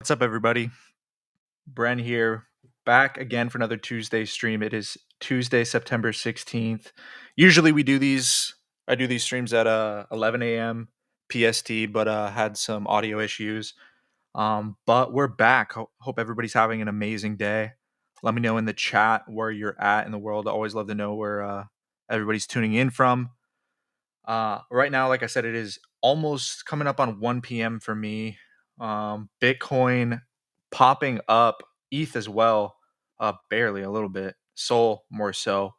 What's up, everybody? Bren here, back again for another Tuesday stream. It is Tuesday, September 16th. Usually I do these streams at 11 a.m. PST, but had some audio issues. But we're back. Hope everybody's having an amazing day. Let me know in the chat where you're at in the world. I always love to know where everybody's tuning in from. Right now, like I said, it is almost coming up on 1 p.m. for me. Bitcoin popping up, ETH as well, barely a little bit, Sol more so.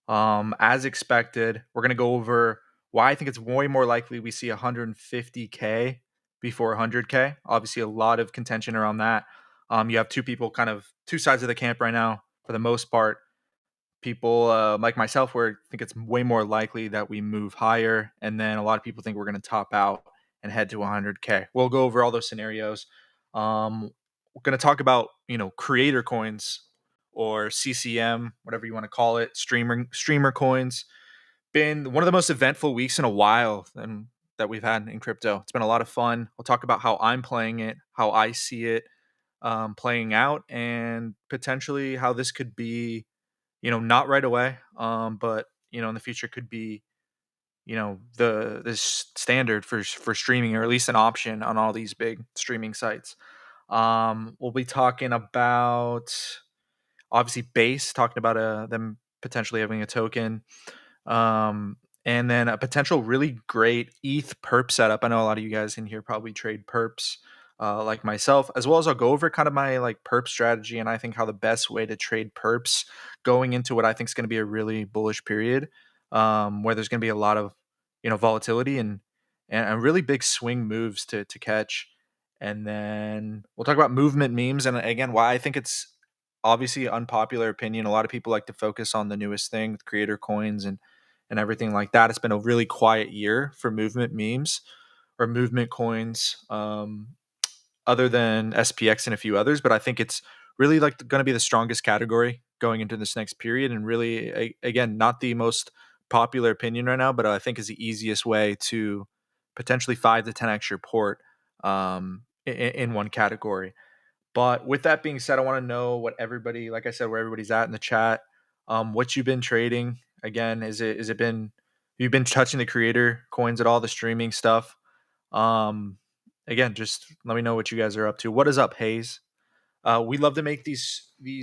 As expected, we're gonna go over why I think it's way more likely we see 150K before 100K. Obviously, a lot of contention around that. You have two sides of the camp right now for the most part. People like myself where think it's way more likely that we move higher, and then a lot of people think we're going to top out and head to 100K. We'll go over all those scenarios. We're going to talk about creator coins or CCM, whatever you want to call it, streamer coins. Been one of the most eventful weeks in a while and that we've had in crypto. It's been a lot of fun. We'll talk about how I'm playing it, how I see it playing out, and potentially how this could be not right away, but in the future could be, the standard for streaming, or at least an option on all these big streaming sites. We'll be talking about obviously Base, talking about them potentially having a token, and then a potential really great ETH perp setup. I know a lot of you guys in here probably trade perps. Like myself, as well as I'll go over kind of my like perp strategy, and I think how the best way to trade perps going into what I think is going to be a really bullish period, where there's going to be a lot of volatility and really big swing moves to catch. And then we'll talk about movement memes, and again why I think it's obviously unpopular opinion. A lot of people like to focus on the newest thing, creator coins and everything like that. It's been a really quiet year for movement memes or movement coins. Other than SPX and a few others, but I think it's really like going to be the strongest category going into this next period. And really, again, not the most popular opinion right now, but I think is the easiest way to potentially 5 to 10x your port in one category. But with that being said, I want to know what everybody, like I said, where everybody's at in the chat. What you've been trading. Again, you've been touching the creator coins at all, the streaming stuff? Again, just let me know what you guys are up to. What is up, Hayes? We love to make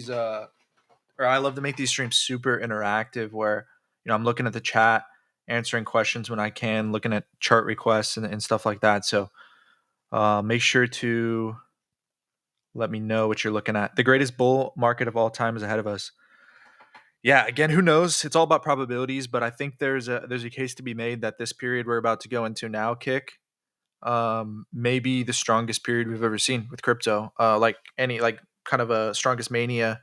or I love to make these streams super interactive where, I'm looking at the chat, answering questions when I can, looking at chart requests and stuff like that. So make sure to let me know what you're looking at. The greatest bull market of all time is ahead of us. Yeah, again, who knows? It's all about probabilities, but I think there's a case to be made that this period we're about to go into now, Kick, maybe the strongest period we've ever seen with crypto. Like kind of a strongest mania,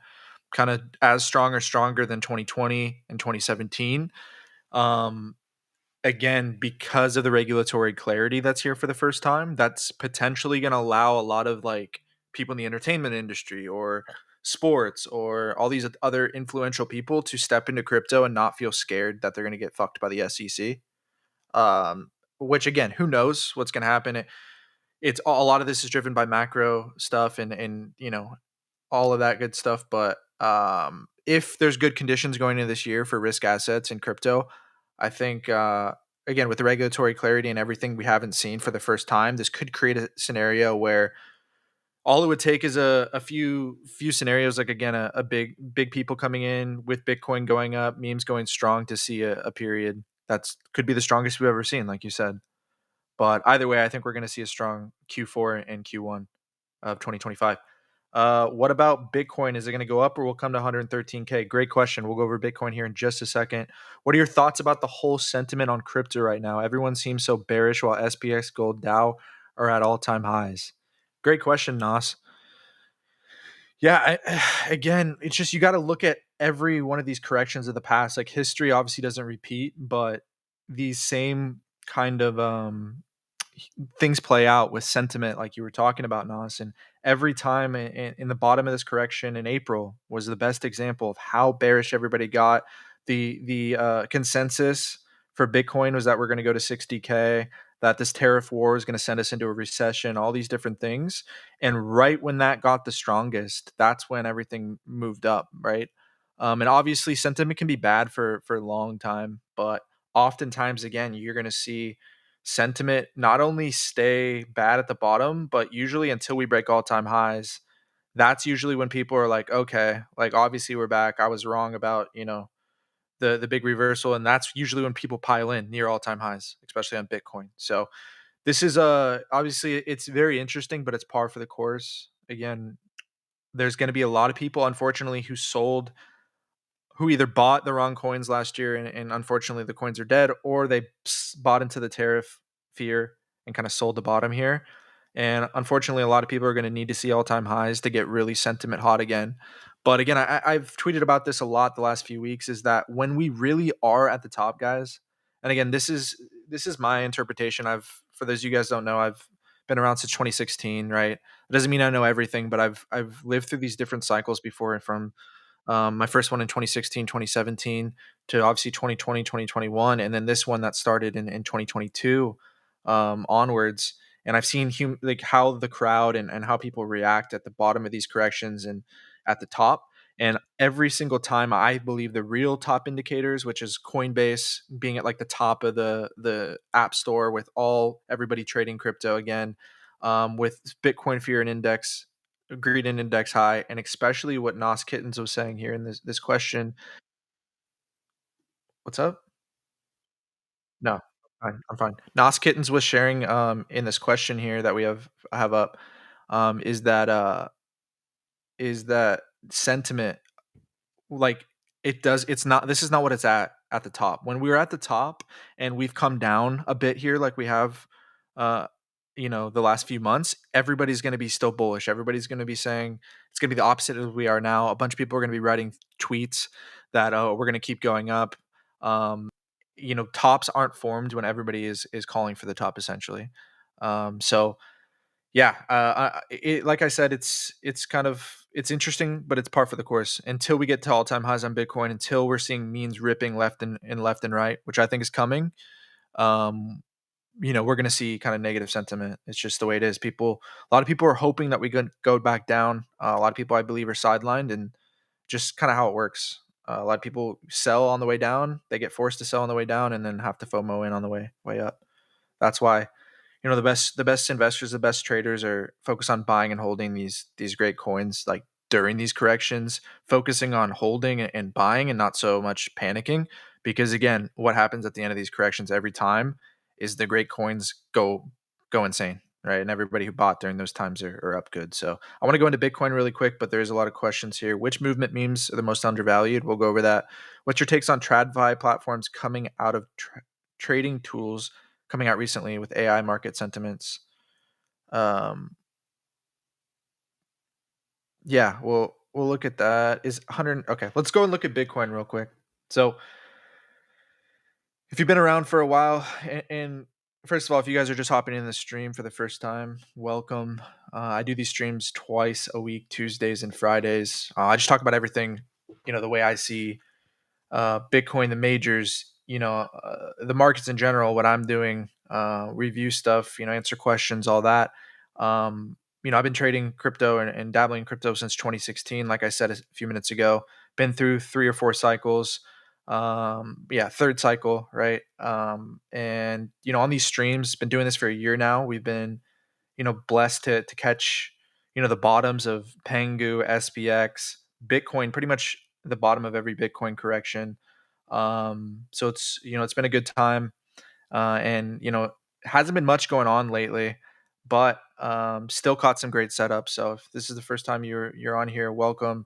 kind of as strong or stronger than 2020 and 2017. Again, because of the regulatory clarity that's here for the first time, that's potentially going to allow a lot of like people in the entertainment industry or sports or all these other influential people to step into crypto and not feel scared that they're going to get fucked by the SEC. Which again, who knows what's going to happen? It's a lot of this is driven by macro stuff and all of that good stuff. But if there's good conditions going into this year for risk assets in crypto, I think again with the regulatory clarity and everything we haven't seen for the first time, this could create a scenario where all it would take is a few scenarios, like again a big people coming in with Bitcoin going up, memes going strong to see a period that's could be the strongest we've ever seen, like you said. But either way, I think we're going to see a strong Q4 and Q1 of 2025. What about Bitcoin? Is it going to go up or will come to 113K? Great question. We'll go over Bitcoin here in just a second. What are your thoughts about the whole sentiment on crypto right now? Everyone seems so bearish while SPX, Gold, Dow are at all-time highs. Great question, Nas. Yeah, again, it's just you got to look at every one of these corrections of the past. Like history obviously doesn't repeat, but these same kind of things play out with sentiment like you were talking about, Nas. And every time in the bottom of this correction in April was the best example of how bearish everybody got. The consensus for Bitcoin was that we're going to go to 60K. that this tariff war is going to send us into a recession, all these different things. And right when that got the strongest, that's when everything moved up, right? And obviously, sentiment can be bad for a long time, but oftentimes, again, you're going to see sentiment not only stay bad at the bottom, but usually until we break all time highs. That's usually when people are like, okay, like obviously we're back. I was wrong about the big reversal, and that's usually when people pile in near all time highs, especially on Bitcoin. So this is obviously it's very interesting, but it's par for the course. Again, there's going to be a lot of people, unfortunately, who either bought the wrong coins last year and unfortunately the coins are dead, or they bought into the tariff fear and kind of sold the bottom here. And unfortunately, a lot of people are going to need to see all time highs to get really sentiment hot again. But again, I've tweeted about this a lot the last few weeks. Is that when we really are at the top, guys? And again, this is my interpretation. For those of you guys don't know, I've been around since 2016, right? It doesn't mean I know everything, but I've lived through these different cycles before, from my first one in 2016, 2017 to obviously 2020, 2021, and then this one that started in 2022 onwards. And I've seen like how the crowd and how people react at the bottom of these corrections and at the top. And every single time, I believe the real top indicators, which is Coinbase being at like the top of the app store with everybody trading crypto again, with Bitcoin Fear and Index agreed in index high, and especially what Nos Kittens was saying here in this question. What's up? No, I'm fine. Nos Kittens was sharing in this question here that we have up, um, is that uh is that sentiment, like, it's not, this is not what it's at the top. When we were at the top and we've come down a bit here like we have uh the last few months, everybody's going to be still bullish. Everybody's going to be saying it's going to be the opposite of we are now. A bunch of people are going to be writing tweets that, oh, we're going to keep going up. um Tops aren't formed when everybody is calling for the top, essentially. So yeah, like I said, it's kind of, it's interesting, but it's par for the course until we get to all time highs on Bitcoin. Until we're seeing means ripping left and right, which I think is coming. Um, we're going to see kind of negative sentiment. It's just the way it is. A lot of people are hoping that we go back down. A lot of people, I believe, are sidelined, and just kind of how it works. A lot of people sell on the way down. They get forced to sell on the way down, and then have to FOMO in on the way up. That's why the best investors, the best traders are focused on buying and holding these great coins, like during these corrections, focusing on holding and buying and not so much panicking. Because again, what happens at the end of these corrections every time is the great coins go insane, right? And everybody who bought during those times are up good. So I want to go into Bitcoin really quick, but there's a lot of questions here. Which movement memes are the most undervalued? We'll go over that. What's your takes on TradFi platforms coming out of trading tools coming out recently with AI market sentiments? Um, yeah, we'll look at that. Is 100 okay? Let's go and look at Bitcoin real quick. So, if you've been around for a while, and first of all, if you guys are just hopping in the stream for the first time, welcome. I do these streams twice a week, Tuesdays and Fridays. I just talk about everything, the way I see Bitcoin, the majors, the markets in general, what I'm doing, review stuff, answer questions, all that. I've been trading crypto and dabbling in crypto since 2016. Like I said a few minutes ago, been through 3 or 4 cycles. Yeah, third cycle, right? And on these streams, been doing this for a year now. We've been, blessed to catch, the bottoms of Pengu, SPX, Bitcoin, pretty much the bottom of every Bitcoin correction. So it's been a good time, and hasn't been much going on lately, but still caught some great setups. So if this is the first time you're on here, welcome.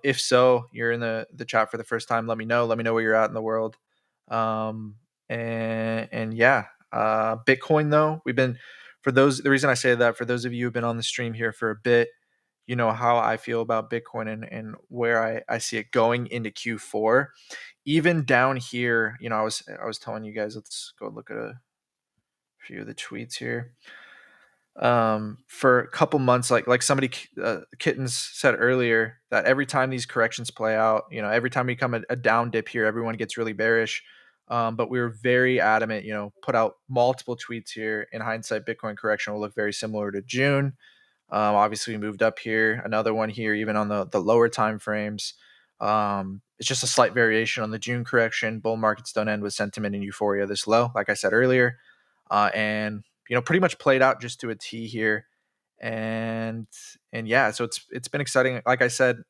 If so, you're in the chat for the first time, let me know. Let me know where you're at in the world. And yeah, Bitcoin though, the reason I say that, for those of you who've been on the stream here for a bit, you know how I feel about Bitcoin and where I see it going into Q4. Even down here, I was telling you guys, let's go look at a few of the tweets here. For a couple months, like somebody, Kittens said earlier, that every time these corrections play out, every time we come a down dip here, everyone gets really bearish. But we were very adamant, put out multiple tweets here. In hindsight, Bitcoin correction will look very similar to June. Obviously, we moved up here, another one here, even on the lower time frames. It's just a slight variation on the June correction. Bull markets don't end with sentiment and euphoria this low, like I said earlier, and pretty much played out just to a T here. And yeah, so it's been exciting. Like I said,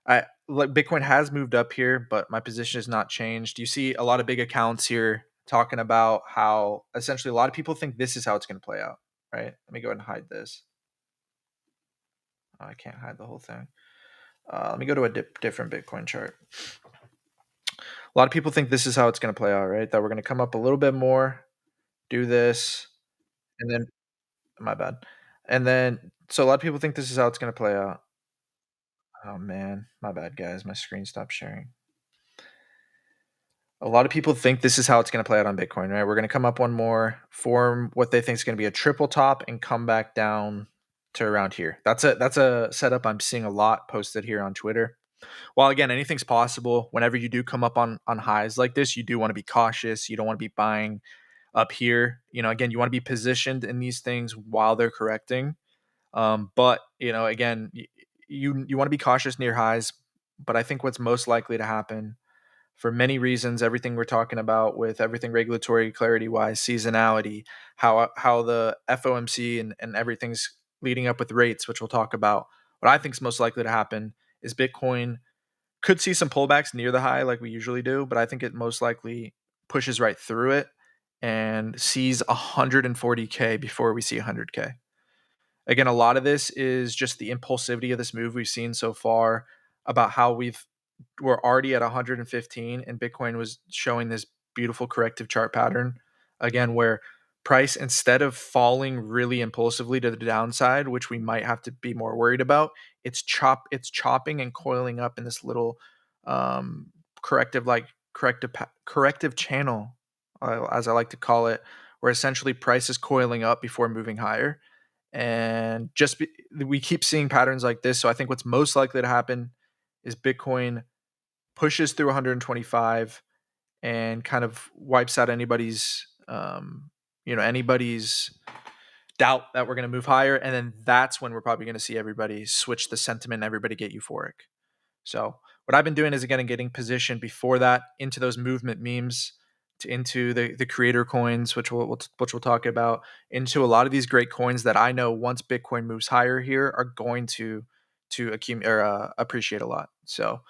I like Bitcoin has moved up here, but my position has not changed. You see a lot of big accounts here talking about how essentially a lot of people think this is how it's going to play out, right? Let me go ahead and hide this. Oh, I can't hide the whole thing. Let me go to a different Bitcoin chart. A lot of people think this is how it's going to play out, right? That we're going to come up a little bit more, do this, and then my bad. And then so a lot of people think this is how it's going to play out. Oh man, my bad guys, my screen stopped sharing. A lot of people think this is how it's going to play out on Bitcoin, right? We're going to come up one more, form what they think is going to be a triple top, and come back down to around here. That's a setup I'm seeing a lot posted here on Twitter. While again, anything's possible. Whenever you do come up on highs like this, you do want to be cautious. You don't want to be buying up here. Again, you want to be positioned in these things while they're correcting. But again, you want to be cautious near highs. But I think what's most likely to happen, for many reasons, everything we're talking about with everything regulatory clarity wise, seasonality, how the FOMC and everything's leading up with rates, which we'll talk about. What I think is most likely to happen is Bitcoin could see some pullbacks near the high like we usually do, but I think it most likely pushes right through it and sees 140K before we see 100K. Again, a lot of this is just the impulsivity of this move we've seen so far, about how we're already at 115 and Bitcoin was showing this beautiful corrective chart pattern again, where price, instead of falling really impulsively to the downside, which we might have to be more worried about, it's chopping and coiling up in this little um, corrective channel, as I like to call it, where essentially price is coiling up before moving higher. And we keep seeing patterns like this. So I think what's most likely to happen is Bitcoin pushes through 125 and kind of wipes out anybody's doubt that we're going to move higher. And then that's when we're probably going to see everybody switch the sentiment and everybody get euphoric. So what I've been doing is, again, getting positioned before that into those movement memes, into the creator coins, which we'll talk about, into a lot of these great coins that I know once Bitcoin moves higher here are going to accumulate or appreciate a lot. So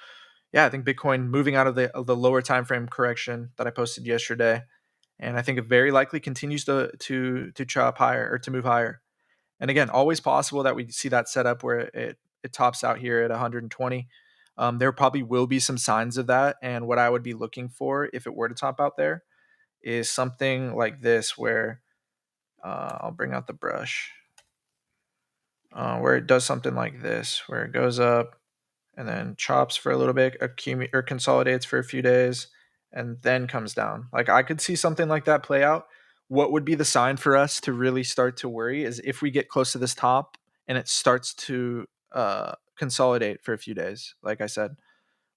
yeah, I think Bitcoin moving out of the lower time frame correction that I posted yesterday, and I think it very likely continues to chop higher or to move higher. And again, always possible that we see that setup where it tops out here at 120. There probably will be some signs of that, and what I would be looking for if it were to top out there is something like this, where I'll bring out the brush, where it does something like this, where it goes up and then chops for a little bit, or consolidates for a few days, and then comes down. Like, I could see something like that play out. What would be the sign for us to really start to worry is if we get close to this top and it starts to consolidate for a few days, like I said,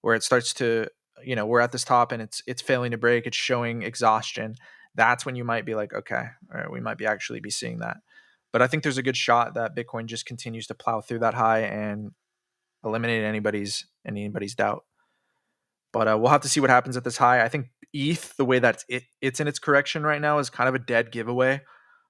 where it starts to, we're at this top and it's failing to break, it's showing exhaustion. That's when you might be like, okay, all right, we might be actually be seeing that. But I think there's a good shot that Bitcoin just continues to plow through that high and eliminate anybody's doubt. But we'll have to see what happens at this high. I think ETH, the way that it's in its correction right now, is kind of a dead giveaway,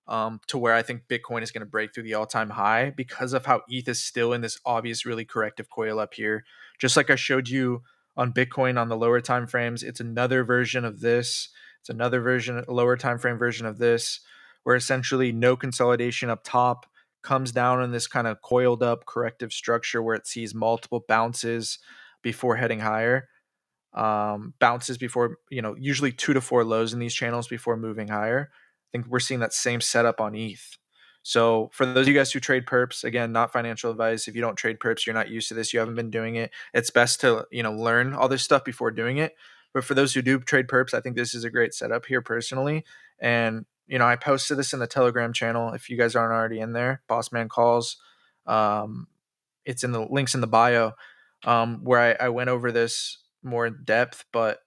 to where I think Bitcoin is going to break through the all-time high because of how ETH is still in this obvious, really corrective coil up here. Just like I showed you on Bitcoin on the lower time frames, it's another version of this. It's another version, a lower time frame version of this, where essentially no consolidation up top, comes down in this kind of coiled up corrective structure where it sees multiple bounces before heading higher. Bounces before, usually 2 to 4 lows in these channels before moving higher. I think we're seeing that same setup on ETH. So for those of you guys who trade perps, again, not financial advice. If you don't trade perps, you're not used to this, you haven't been doing it, it's best to, learn all this stuff before doing it. But for those who do trade perps, I think this is a great setup here personally. And, I posted this in the Telegram channel. If you guys aren't already in there, Boss Man Calls. It's in the links in the bio, where I went over this more in depth. But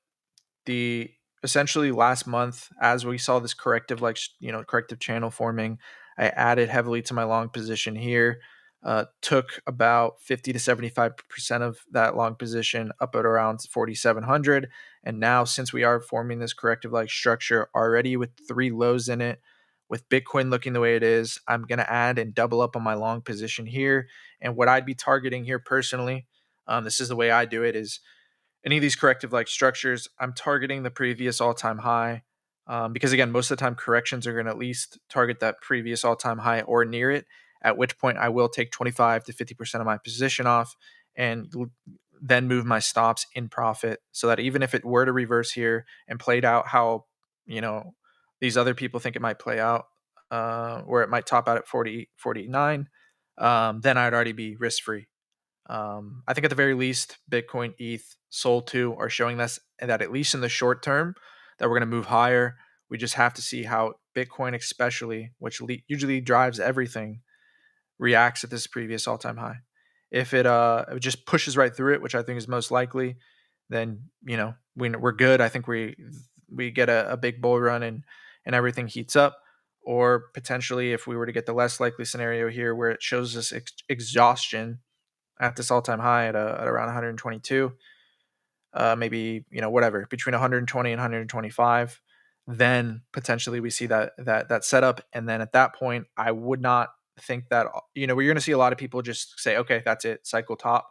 the essentially last month, as we saw this corrective, corrective channel forming, I added heavily to my long position here. Took about 50 to 75% of that long position up at around 4,700. And now, since we are forming this corrective like structure already with 3 lows in it, with Bitcoin looking the way it is, I'm going to add and double up on my long position here. And what I'd be targeting here personally, this is the way I do it, is any of these corrective like structures, I'm targeting the previous all time high. Because again, most of the time corrections are going to at least target that previous all time high or near it, at which point I will take 25 to 50% of my position off and then move my stops in profit, so that even if it were to reverse here and played out how, you know, these other people think it might play out, where it might top out at 49, then I'd already be risk free. I think at the very least, Bitcoin, ETH, Sol 2 are showing us that at least in the short term, that we're going to move higher. We just have to see how Bitcoin, especially, which usually drives everything, reacts at this previous all-time high. If it just pushes right through it, which I think is most likely, then we're good. I think we get a big bull run and everything heats up. Or potentially, if we were to get the less likely scenario here, where it shows us exhaustion at this all-time high at around 122, maybe whatever between 120 and 125, then potentially we see that setup. And then at that point, I would not think that we're going to see a lot of people just say, okay, that's it, cycle top.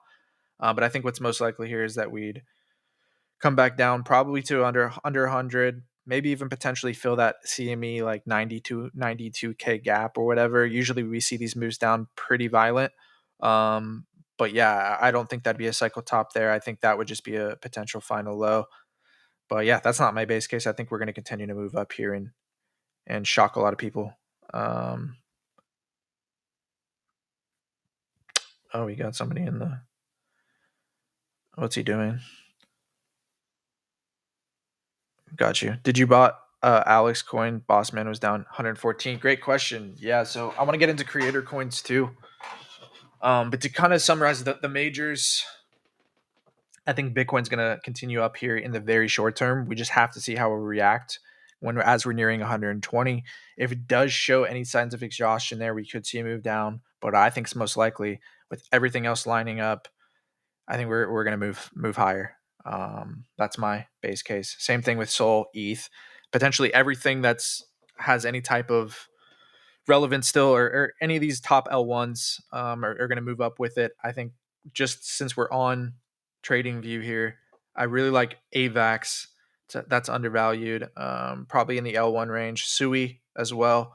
But I think what's most likely here is that we'd come back down probably to under 100, maybe even potentially fill that CME like 92K gap or whatever. Usually we see these moves down pretty violent. But yeah, I don't think that'd be a cycle top there. I think that would just be a potential final low. But yeah, that's not my base case. I think we're going to continue to move up here and shock a lot of people. Oh, we got somebody in the. What's he doing? Got you. Did you bought Alex coin? Bossman was down 114. Great question. Yeah, so I want to get into creator coins too. But to kind of summarize the majors, I think Bitcoin's going to continue up here in the very short term. We just have to see how we react as we're nearing 120. If it does show any signs of exhaustion there, we could see a move down. But I think it's most likely, with everything else lining up, I think we're going to move higher. That's my base case. Same thing with Sol, ETH, potentially everything that's has any type of relevance still, or any of these top L1s are going to move up with it. I think just since we're on trading view here, I really like AVAX. That's undervalued, probably in the L1 range. Sui as well.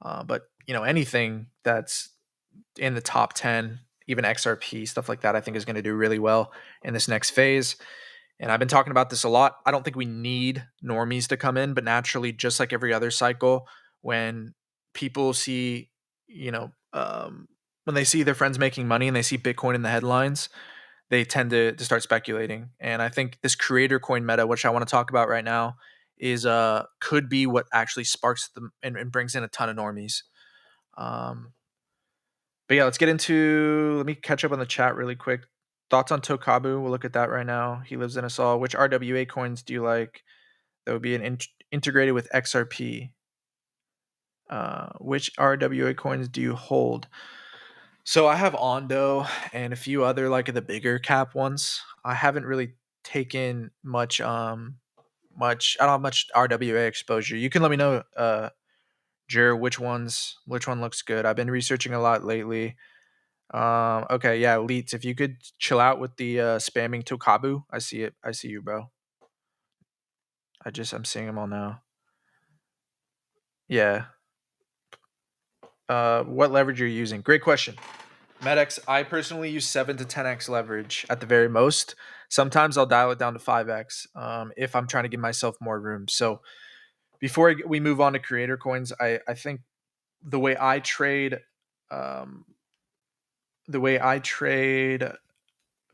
But anything that's in the top 10, even XRP, stuff like that, I think is going to do really well in this next phase. And I've been talking about this a lot. I don't think we need normies to come in, but naturally, just like every other cycle, when people see, when they see their friends making money and they see Bitcoin in the headlines, they tend to start speculating. And I think this creator coin meta, which I want to talk about right now, is could be what actually sparks them and brings in a ton of normies. But yeah, let's get into. Let me catch up on the chat really quick. Thoughts on Tokabu? We'll look at that right now. He lives in us all. Which RWA coins do you like that would be integrated with XRP? Which RWA coins do you hold? So I have Ondo and a few other like the bigger cap ones. I haven't really taken much I don't have much RWA exposure. You can let me know, Jer, which one looks good. I've been researching a lot lately. Okay, yeah, Leets, if you could chill out with the spamming Tokabu. I see it. I see you, bro. I'm seeing them all now. Yeah. What leverage you're using? Great question. Medex, I personally use 7 to 10x leverage at the very most. Sometimes I'll dial it down to 5x if I'm trying to give myself more room. So before we move on to creator coins, I think the way I trade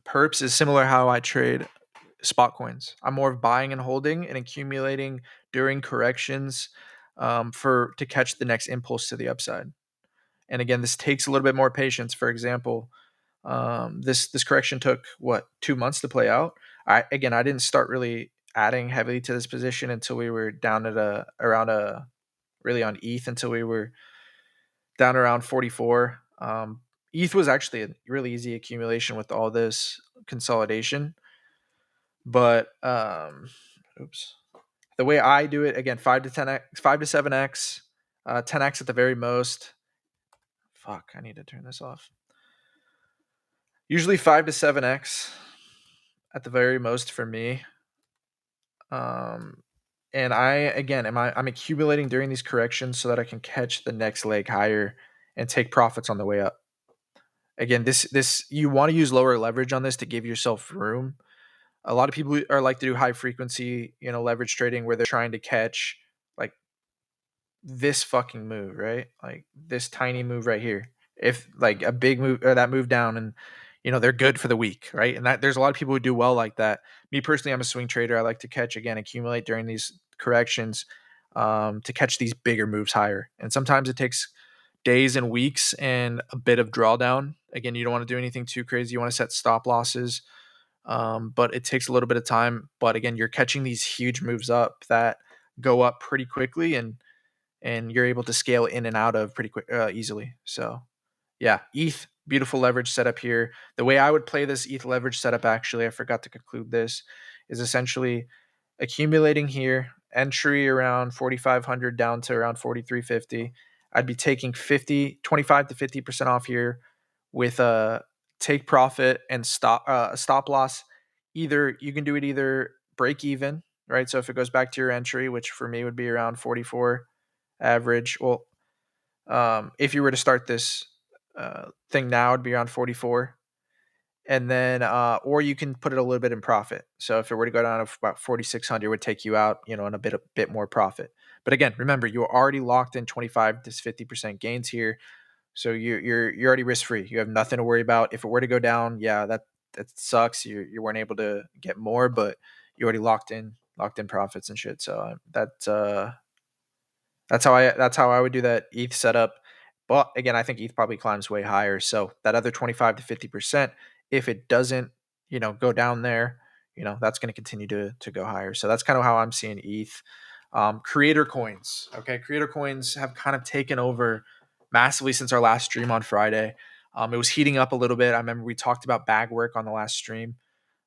perps is similar how I trade spot coins. I'm more of buying and holding and accumulating during corrections to catch the next impulse to the upside. And again, this takes a little bit more patience. For example, this correction took 2 months to play out. I didn't start really adding heavily to this position until we were down at around really on ETH until we were down around 44. ETH was actually a really easy accumulation with all this consolidation, but oops. The way I do it, again, 5 to 7x, 10x at the very most. Fuck, I need to turn this off. Usually 5 to 7x at the very most for me. And I'm accumulating during these corrections so that I can catch the next leg higher and take profits on the way up. Again, this you want to use lower leverage on this to give yourself room. A lot of people are like to do high frequency, leverage trading where they're trying to catch like this fucking move, right? Like this tiny move right here. If like a big move or that move down and they're good for the week, right? And that there's a lot of people who do well like that. Me personally, I'm a swing trader. I like to catch again, accumulate during these corrections to catch these bigger moves higher. And sometimes it takes days and weeks and a bit of drawdown. Again, you don't want to do anything too crazy. You want to set stop losses, but it takes a little bit of time. But again, you're catching these huge moves up that go up pretty quickly, and you're able to scale in and out of pretty quick easily. So yeah, ETH, beautiful leverage setup here. The way I would play this ETH leverage setup, actually, I forgot to conclude this, is essentially accumulating here, entry around 4,500 down to around 4,350. I'd be taking 25 to 50% off here with a take profit and stop loss. Either you can do it either break even, right? So if it goes back to your entry, which for me would be around 44 average. Well, if you were to start this thing now, it'd be around 44. And then, or you can put it a little bit in profit. So if it were to go down to about 4,600, it would take you out, in a bit more profit. But again, remember, you're already locked in 25 to 50% gains here. So you're already risk free. You have nothing to worry about. If it were to go down, yeah, that sucks. You weren't able to get more, but you already locked in profits and shit. So that's how I would do that ETH setup. But again, I think ETH probably climbs way higher. So that other 25 to 50%, if it doesn't, go down there, that's going to continue to go higher. So that's kind of how I'm seeing ETH. Creator coins. Okay. Creator coins have kind of taken over massively since our last stream on Friday. It was heating up a little bit. I remember we talked about bag work on the last stream.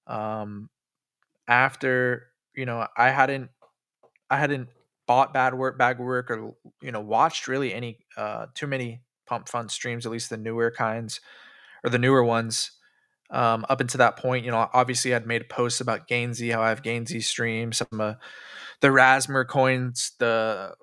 After, I hadn't bought bag work or watched really any too many pump fund streams, at least the newer kinds or the newer ones. Up until that point, obviously I'd made posts about Gainsey, how I have Gainsey streams, some of the Rasmer coins, a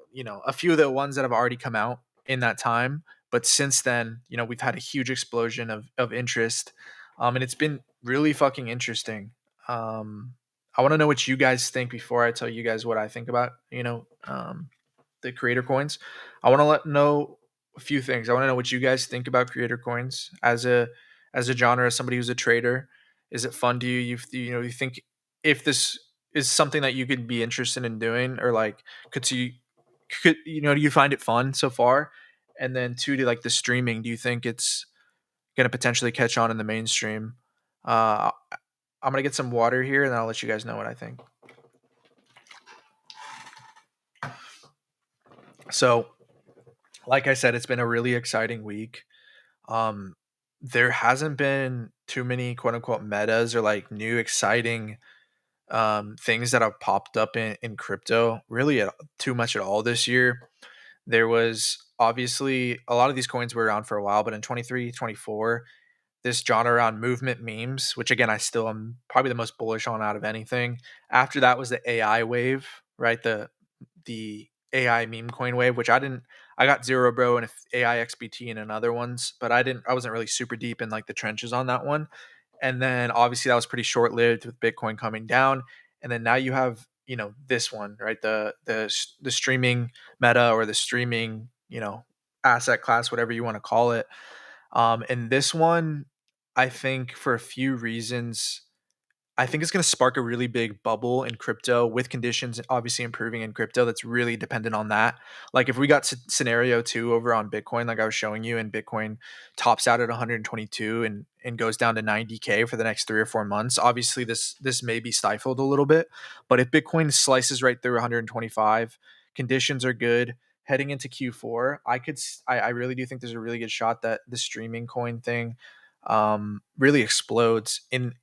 few of the ones that have already come out in that time. But since then, we've had a huge explosion of interest, and it's been really fucking interesting. I want to know what you guys think before I tell you guys what I think about, the creator coins. I want to know a few things. I want to know what you guys think about creator coins as a genre, as somebody who's a trader. Is it fun to you? You think if this is something that you could be interested in doing, or like do you find it fun so far? And then two, to like the streaming, do you think it's going to potentially catch on in the mainstream? I'm gonna get some water here, and I'll let you guys know what I think. So, like I said, it's been a really exciting week. There hasn't been too many quote unquote metas or like new exciting things that have popped up in crypto really too much at all this year. There was obviously a lot of these coins were around for a while, but in 23, 24, this genre around movement memes, which again I still am probably the most bullish on out of anything. After that was the AI wave, right? The AI meme coin wave, which I got Zero Bro and AI XBT and another ones, but I wasn't really super deep in like the trenches on that one. And then obviously that was pretty short lived with Bitcoin coming down. And then now you have, this one, right? The streaming meta, or the streaming, asset class, whatever you want to call it. And this one, I think for a few reasons, I think it's going to spark a really big bubble in crypto with conditions obviously improving in crypto. That's really dependent on that. Like if we got scenario two over on Bitcoin, like I was showing you, and Bitcoin tops out at 122 and goes down to 90K for the next 3 or 4 months. Obviously, this may be stifled a little bit, but if Bitcoin slices right through 125, conditions are good. Heading into Q4, I really do think there's a really good shot that the streaming coin thing really explodes in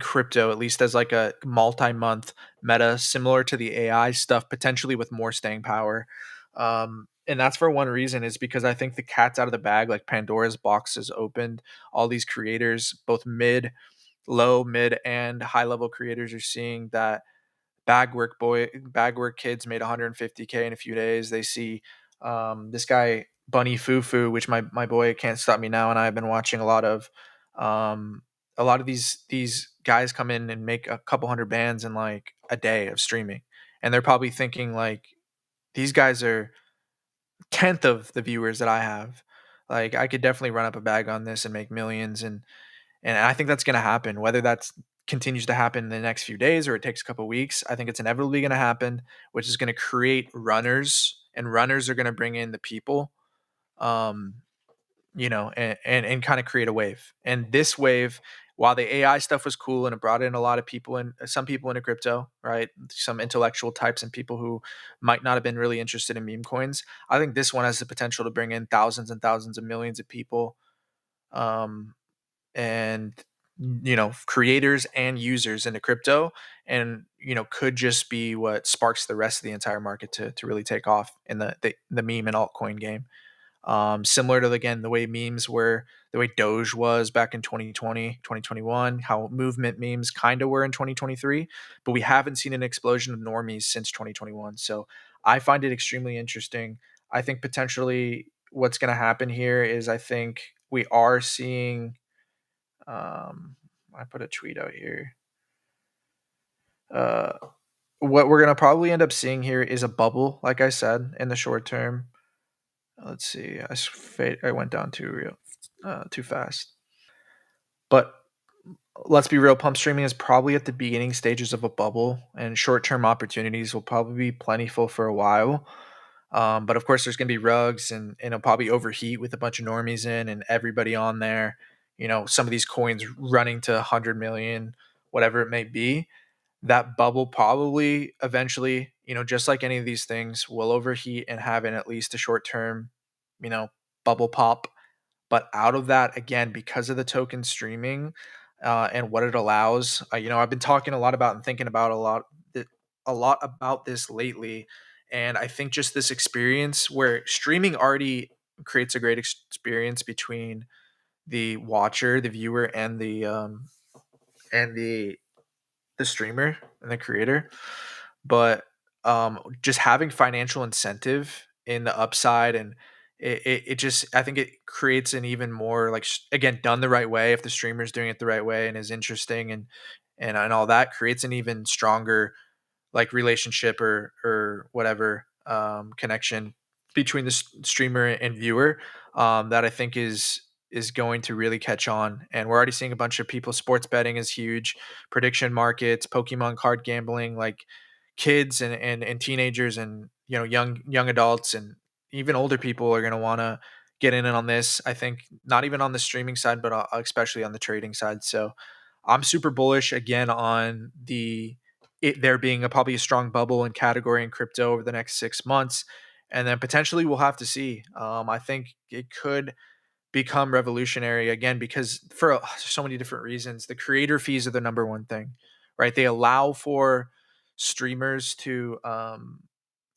crypto, at least as like a multi-month meta, similar to the AI stuff, potentially with more staying power. And that's for one reason, is because I think the cat's out of the bag. Like Pandora's box is opened. All these creators, both low, mid, and high level creators, are seeing that bag work kids made 150K in a few days. They see this guy Bunny Fufu, which my boy Can't Stop Me Now and I have been watching a lot of. Um, a lot of these guys come in and make a couple hundred bands in like a day of streaming, and they're probably thinking like, these guys are tenth of the viewers that I have. Like I could definitely run up a bag on this and make millions, and I think that's going to happen. Whether that's continues to happen in the next few days or it takes a couple weeks, I think it's inevitably going to happen, which is going to create runners, and runners are going to bring in the people, um, and kind of create a wave. And this wave, while the AI stuff was cool and it brought in a lot of people and some people into crypto, right? Some intellectual types and people who might not have been really interested in meme coins. I think this one has the potential to bring in thousands and thousands of millions of people. Um, and creators and users into crypto, and could just be what sparks the rest of the entire market to really take off in the meme and altcoin game. Similar to, again, the way memes were, the way Doge was back in 2020, 2021, how movement memes kind of were in 2023, but we haven't seen an explosion of normies since 2021. So I find it extremely interesting. I think potentially what's going to happen here is, I think we are seeing, I put a tweet out here. Uh, what we're gonna probably end up seeing here is a bubble, like I said, in the short term. Let's see. I went down too fast. But let's be real. Pump streaming is probably at the beginning stages of a bubble, and short term opportunities will probably be plentiful for a while. But of course, there's going to be rugs, and it'll probably overheat with a bunch of normies in and everybody on there. Some of these coins running to 100 million, whatever it may be. That bubble probably eventually, just like any of these things, will overheat and have at least a short term, you know, bubble pop. But out of that, again, because of the token streaming and what it allows, I've been talking a lot about and thinking about a lot about this lately. And I think just this experience where streaming already creates a great experience between the watcher, the viewer, and the streamer and the creator. But just having financial incentive in the upside, and it just, I think it creates an even more, like, again, done the right way, if the streamer's doing it the right way and is interesting, and all that, creates an even stronger, like, relationship or whatever, connection between the streamer and viewer, that I think is going to really catch on. And we're already seeing a bunch of people. Sports betting is huge, prediction markets, Pokemon card gambling, like kids and teenagers and young adults and even older people are going to want to get in on this. I think not even on the streaming side, but especially on the trading side. So I'm super bullish again on there being probably a strong bubble and category in crypto over the next 6 months, and then potentially we'll have to see. I think it could become revolutionary again because for so many different reasons. The creator fees are the number one thing, right? They allow for streamers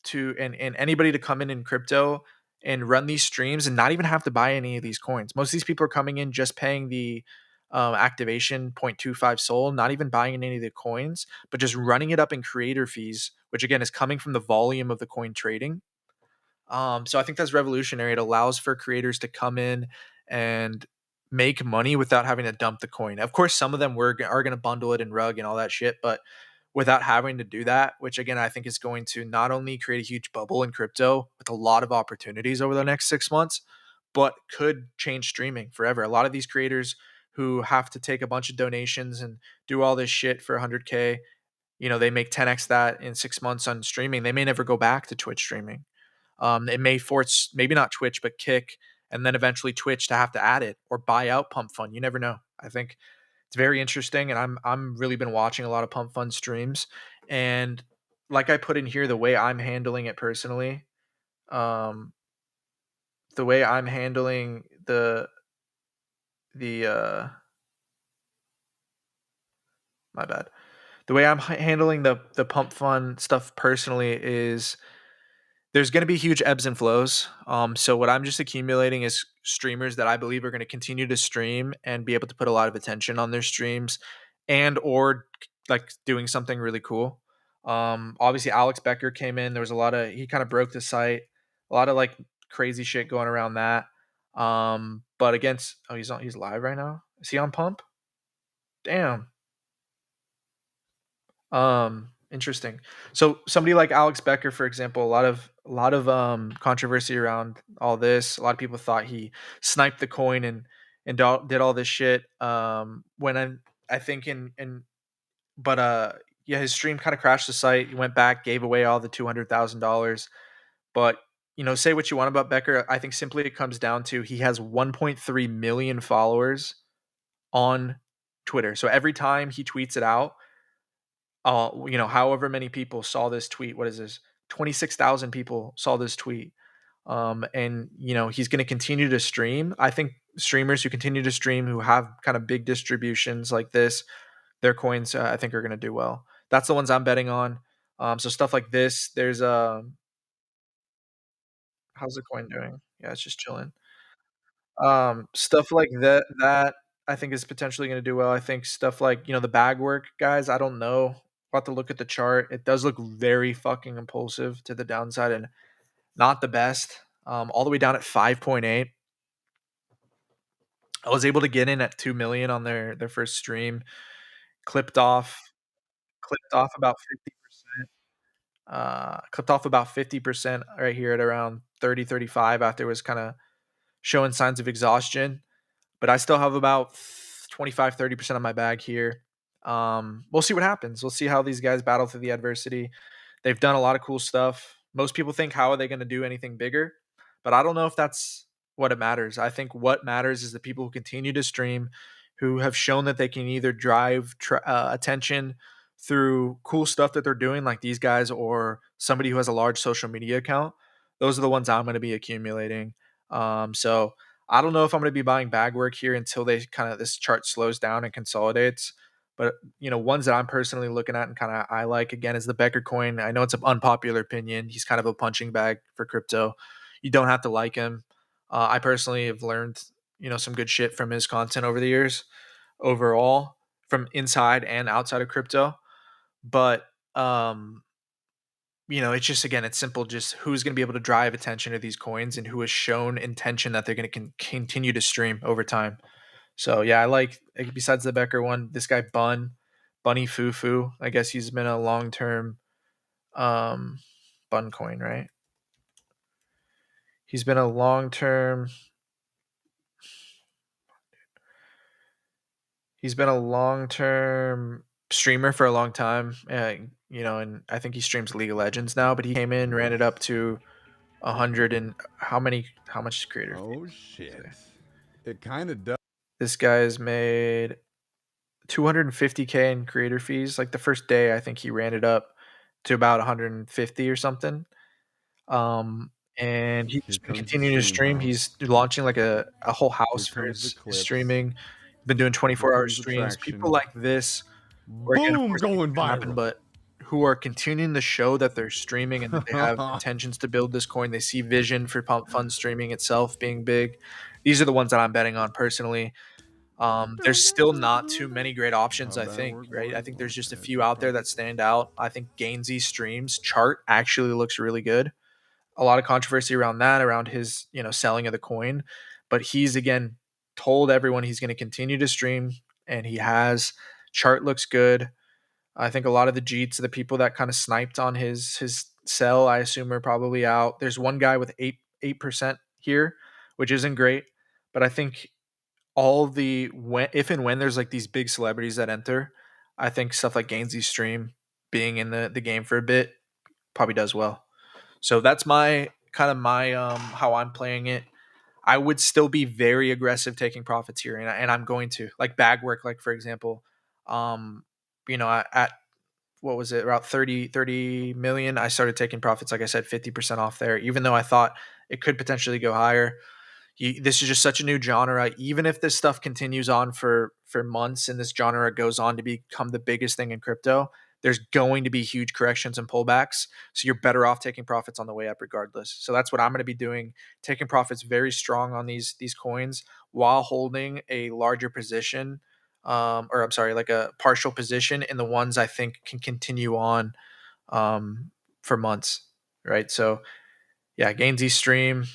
and anybody to come in crypto and run these streams and not even have to buy any of these coins. Most of these people are coming in just paying the activation 0.25 Sol, not even buying any of the coins, but just running it up in creator fees, which again is coming from the volume of the coin trading. So I think that's revolutionary. It allows for creators to come in and make money without having to dump the coin. Of course, some of them are going to bundle it and rug and all that shit, but without having to do that, which again I think is going to not only create a huge bubble in crypto with a lot of opportunities over the next 6 months, but could change streaming forever. A lot of these creators who have to take a bunch of donations and do all this shit for 100K. They make 10x that in 6 months on streaming. They may never go back to Twitch streaming. It may force maybe not Twitch, but Kick, and then eventually Twitch to have to add it or buy out Pump Fun. You never know. I think it's very interesting, and I'm really been watching a lot of Pump Fun streams, and like I put in here, the way I'm handling it personally, um, the way I'm handling the my bad. The way I'm handling the Pump Fun stuff personally is there's going to be huge ebbs and flows. So what I'm just accumulating is streamers that I believe are going to continue to stream and be able to put a lot of attention on their streams, and or like doing something really cool. Obviously Alex Becker came in. There was a lot of he kind of broke the site, a lot of like crazy shit going around that. But against he's live right now. Is he on Pump? Damn. Interesting. So somebody like Alex Becker, for example, a lot of controversy around all this. A lot of people thought he sniped the coin and did all this shit. When I think in but yeah, his stream kind of crashed the site. He went back, gave away all the $200,000. But say what you want about Becker. I think simply it comes down to he has 1.3 million followers on Twitter. So every time he tweets it out, however many people saw this tweet. What is this? 26,000 people saw this tweet. And he's going to continue to stream. I think streamers who continue to stream who have kind of big distributions like this, their coins, I think are going to do well. That's the ones I'm betting on. So stuff like this, there's how's the coin doing? Yeah, it's just chilling. Stuff like that I think is potentially gonna do well. I think stuff like, the bag work guys, I don't know. We'll have to look at the chart. It does look very fucking impulsive to the downside and not the best. All the way down at 5.8. I was able to get in at 2 million on their first stream. Clipped off clipped off about 50%. Clipped off about 50% right here at around 30-35 after it was kind of showing signs of exhaustion. But I still have about 25-30% of my bag here. We'll see what happens. We'll see how these guys battle through the adversity. They've done a lot of cool stuff. Most people think, how are they going to do anything bigger? But I don't know if that's what it matters. I think what matters is the people who continue to stream, who have shown that they can either drive attention through cool stuff that they're doing, like these guys, or somebody who has a large social media account. Those are the ones I'm going to be accumulating. So I don't know if I'm going to be buying bag work here until they kind of this chart slows down and consolidates. But ones that I'm personally looking at and kind of I like again is the Becker coin. I know it's an unpopular opinion. He's kind of a punching bag for crypto. You don't have to like him. I personally have learned some good shit from his content over the years, overall, from inside and outside of crypto. But it's just again, it's simple. Just who's going to be able to drive attention to these coins and who has shown intention that they're going to continue to stream over time. So yeah, I like besides the Becker one, this guy Bunny Fufu. I guess he's been a long term Bun coin, right? He's been a long term. He's been a long term streamer for a long time. And I think he streams League of Legends now. But he came in, ran it up to 100 and how much creator fee? Oh shit! It kind of does. This guy's made 250K in creator fees. Like the first day, I think he ran it up to about 150 or something. And he's Here been comes the continuing to stream. house. He's launching like a whole house Here for comes the his clips. streaming. Been doing Here 24-hour comes the streams. traction. People like this, or again, of Boom, course, going can happen, viral. but who are continuing to show that they're streaming and that they have intentions to build this coin. They see vision for Pump Fun streaming itself being big. These are the ones that I'm betting on personally. There's still not too many great options, I think, right? I think there's just a few out there that stand out. I think Gainsey streams chart actually looks really good. A lot of controversy around that, around his, selling of the coin. But he's again told everyone he's going to continue to stream, and he has. Chart looks good. I think a lot of the Jeets, the people that kind of sniped on his sell, I assume are probably out. There's one guy with 8% here, which isn't great, but I think all the when if and when there's like these big celebrities that enter, I think stuff like Gainsey's stream being in the game for a bit probably does well. So that's my kind of my how I'm playing it. I would still be very aggressive taking profits here, and I'm going to like bag work, like for example, um, at what was it, about 30 million, I started taking profits, like I said, 50% off there, even though I thought it could potentially go higher. This is just such a new genre. Even if this stuff continues on for months and this genre goes on to become the biggest thing in crypto, there's going to be huge corrections and pullbacks. So you're better off taking profits on the way up regardless. So that's what I'm going to be doing, taking profits very strong on these coins while holding a larger position, or I'm sorry, like a partial position in the ones I think can continue on for months, right? So yeah, Gainsey stream,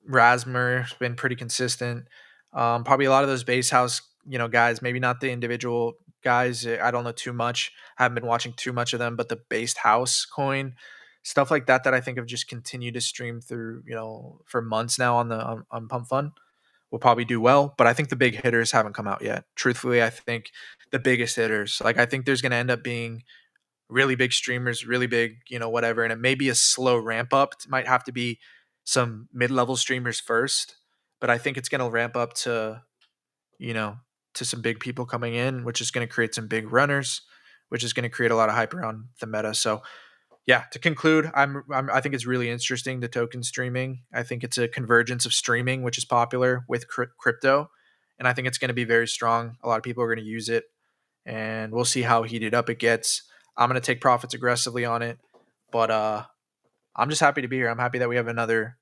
Rasmer's been pretty consistent. Probably a lot of those base house, guys, maybe not the individual guys. I don't know too much. I haven't been watching too much of them, but the based house coin, stuff like that I think have just continued to stream through, for months now on Pump Fun will probably do well. But I think the big hitters haven't come out yet. Truthfully, I think the biggest hitters, like I think there's gonna end up being really big streamers, really big, whatever. And it may be a slow ramp up. It might have to be some mid level streamers first, but I think it's going to ramp up you know, to some big people coming in, which is going to create some big runners, which is going to create a lot of hype around the meta. So, yeah, to conclude, I think it's really interesting the token streaming. I think it's a convergence of streaming, which is popular with crypto, and I think it's going to be very strong. A lot of people are going to use it, and we'll see how heated up it gets. I'm going to take profits aggressively on it, but I'm just happy to be here. I'm happy that we have another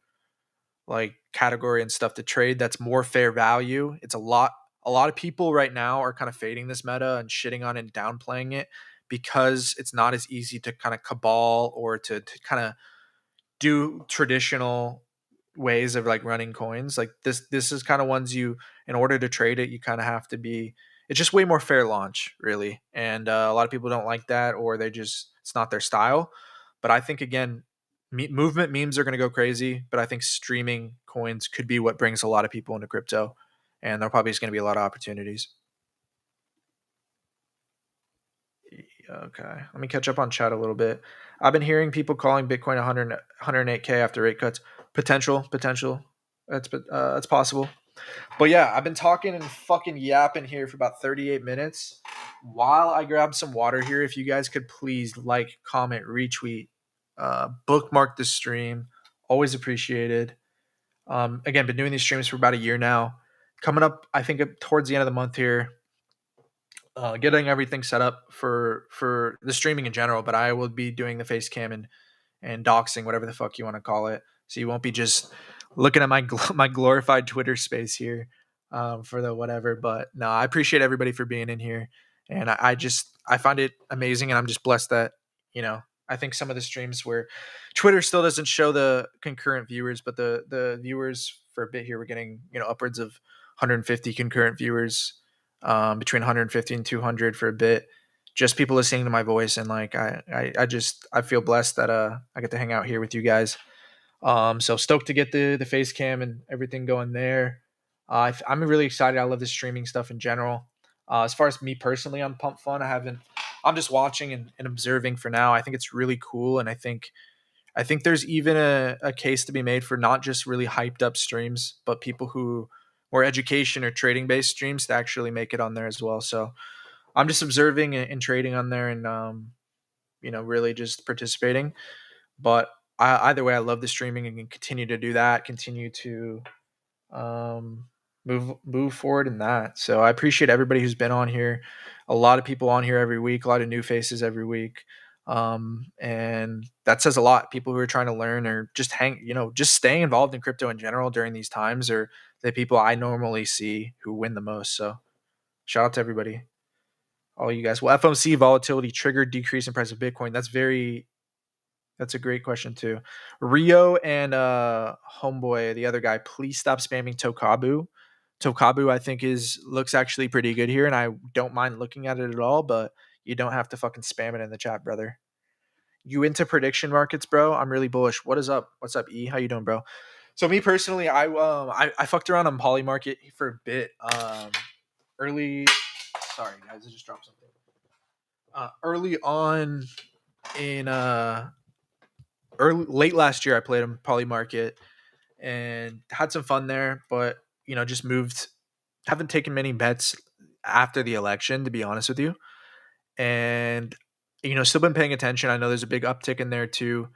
like category and stuff to trade that's more fair value. It's a lot of people right now are kind of fading this meta and shitting on it and downplaying it because it's not as easy to kind of cabal or to kind of do traditional ways of like running coins. Like this is kind of ones you, in order to trade it, you kind of have to be, it's just way more fair launch really. And a lot of people don't like that, or they just, it's not their style. But I think again, movement memes are going to go crazy, but I think streaming coins could be what brings a lot of people into crypto, and there probably is going to be a lot of opportunities. Okay, let me catch up on chat a little bit. I've been hearing people calling Bitcoin 108K after rate cuts. Potential. That's possible. But yeah, I've been talking and fucking yapping here for about 38 minutes. While I grab some water here, if you guys could please like, comment, retweet, bookmark the stream, always appreciated. Again, been doing these streams for about a year now. Coming up, I think towards the end of the month here, getting everything set up for the streaming in general. But I will be doing the face cam and doxing, whatever the fuck you want to call it. So you won't be just looking at my glorified Twitter space here, for the whatever. But no, I appreciate everybody for being in here, and I find it amazing, and I'm just blessed that I think some of the streams where Twitter still doesn't show the concurrent viewers, but the viewers for a bit here, we're getting upwards of 150 concurrent viewers, between 150 and 200 for a bit, just people listening to my voice. And like I feel blessed that I get to hang out here with you guys. So stoked to get the face cam and everything going there. I'm really excited. I love the streaming stuff in general. As far as me personally on Pump Fun, I'm just watching and observing for now. I think it's really cool, and I think there's even a case to be made for not just really hyped up streams, but people who more education or trading based streams to actually make it on there as well. So I'm just observing and trading on there, and really just participating. But either way, I love the streaming and can continue to do that. Continue to um, move forward in that. So I appreciate everybody who's been on here. A lot of people on here every week. A lot of new faces every week. And that says a lot. People who are trying to learn or just just staying involved in crypto in general during these times are the people I normally see who win the most. So shout out to everybody, all you guys. Well, FOMC volatility triggered decrease in price of Bitcoin. That's a great question too. Rio and Homeboy, the other guy, please stop spamming Tokabu. Tokabu, I think, is looks actually pretty good here, and I don't mind looking at it at all. But you don't have to fucking spam it in the chat, brother. You into prediction markets, bro? I'm really bullish. What is up? What's up, E? How you doing, bro? So me personally, I fucked around on Polymarket for a bit. Early, sorry guys, I just dropped something. Early on in early late last year, I played on Polymarket and had some fun there, but just moved. Haven't taken many bets after the election, to be honest with you, and still been paying attention. I know there's a big uptick in there too,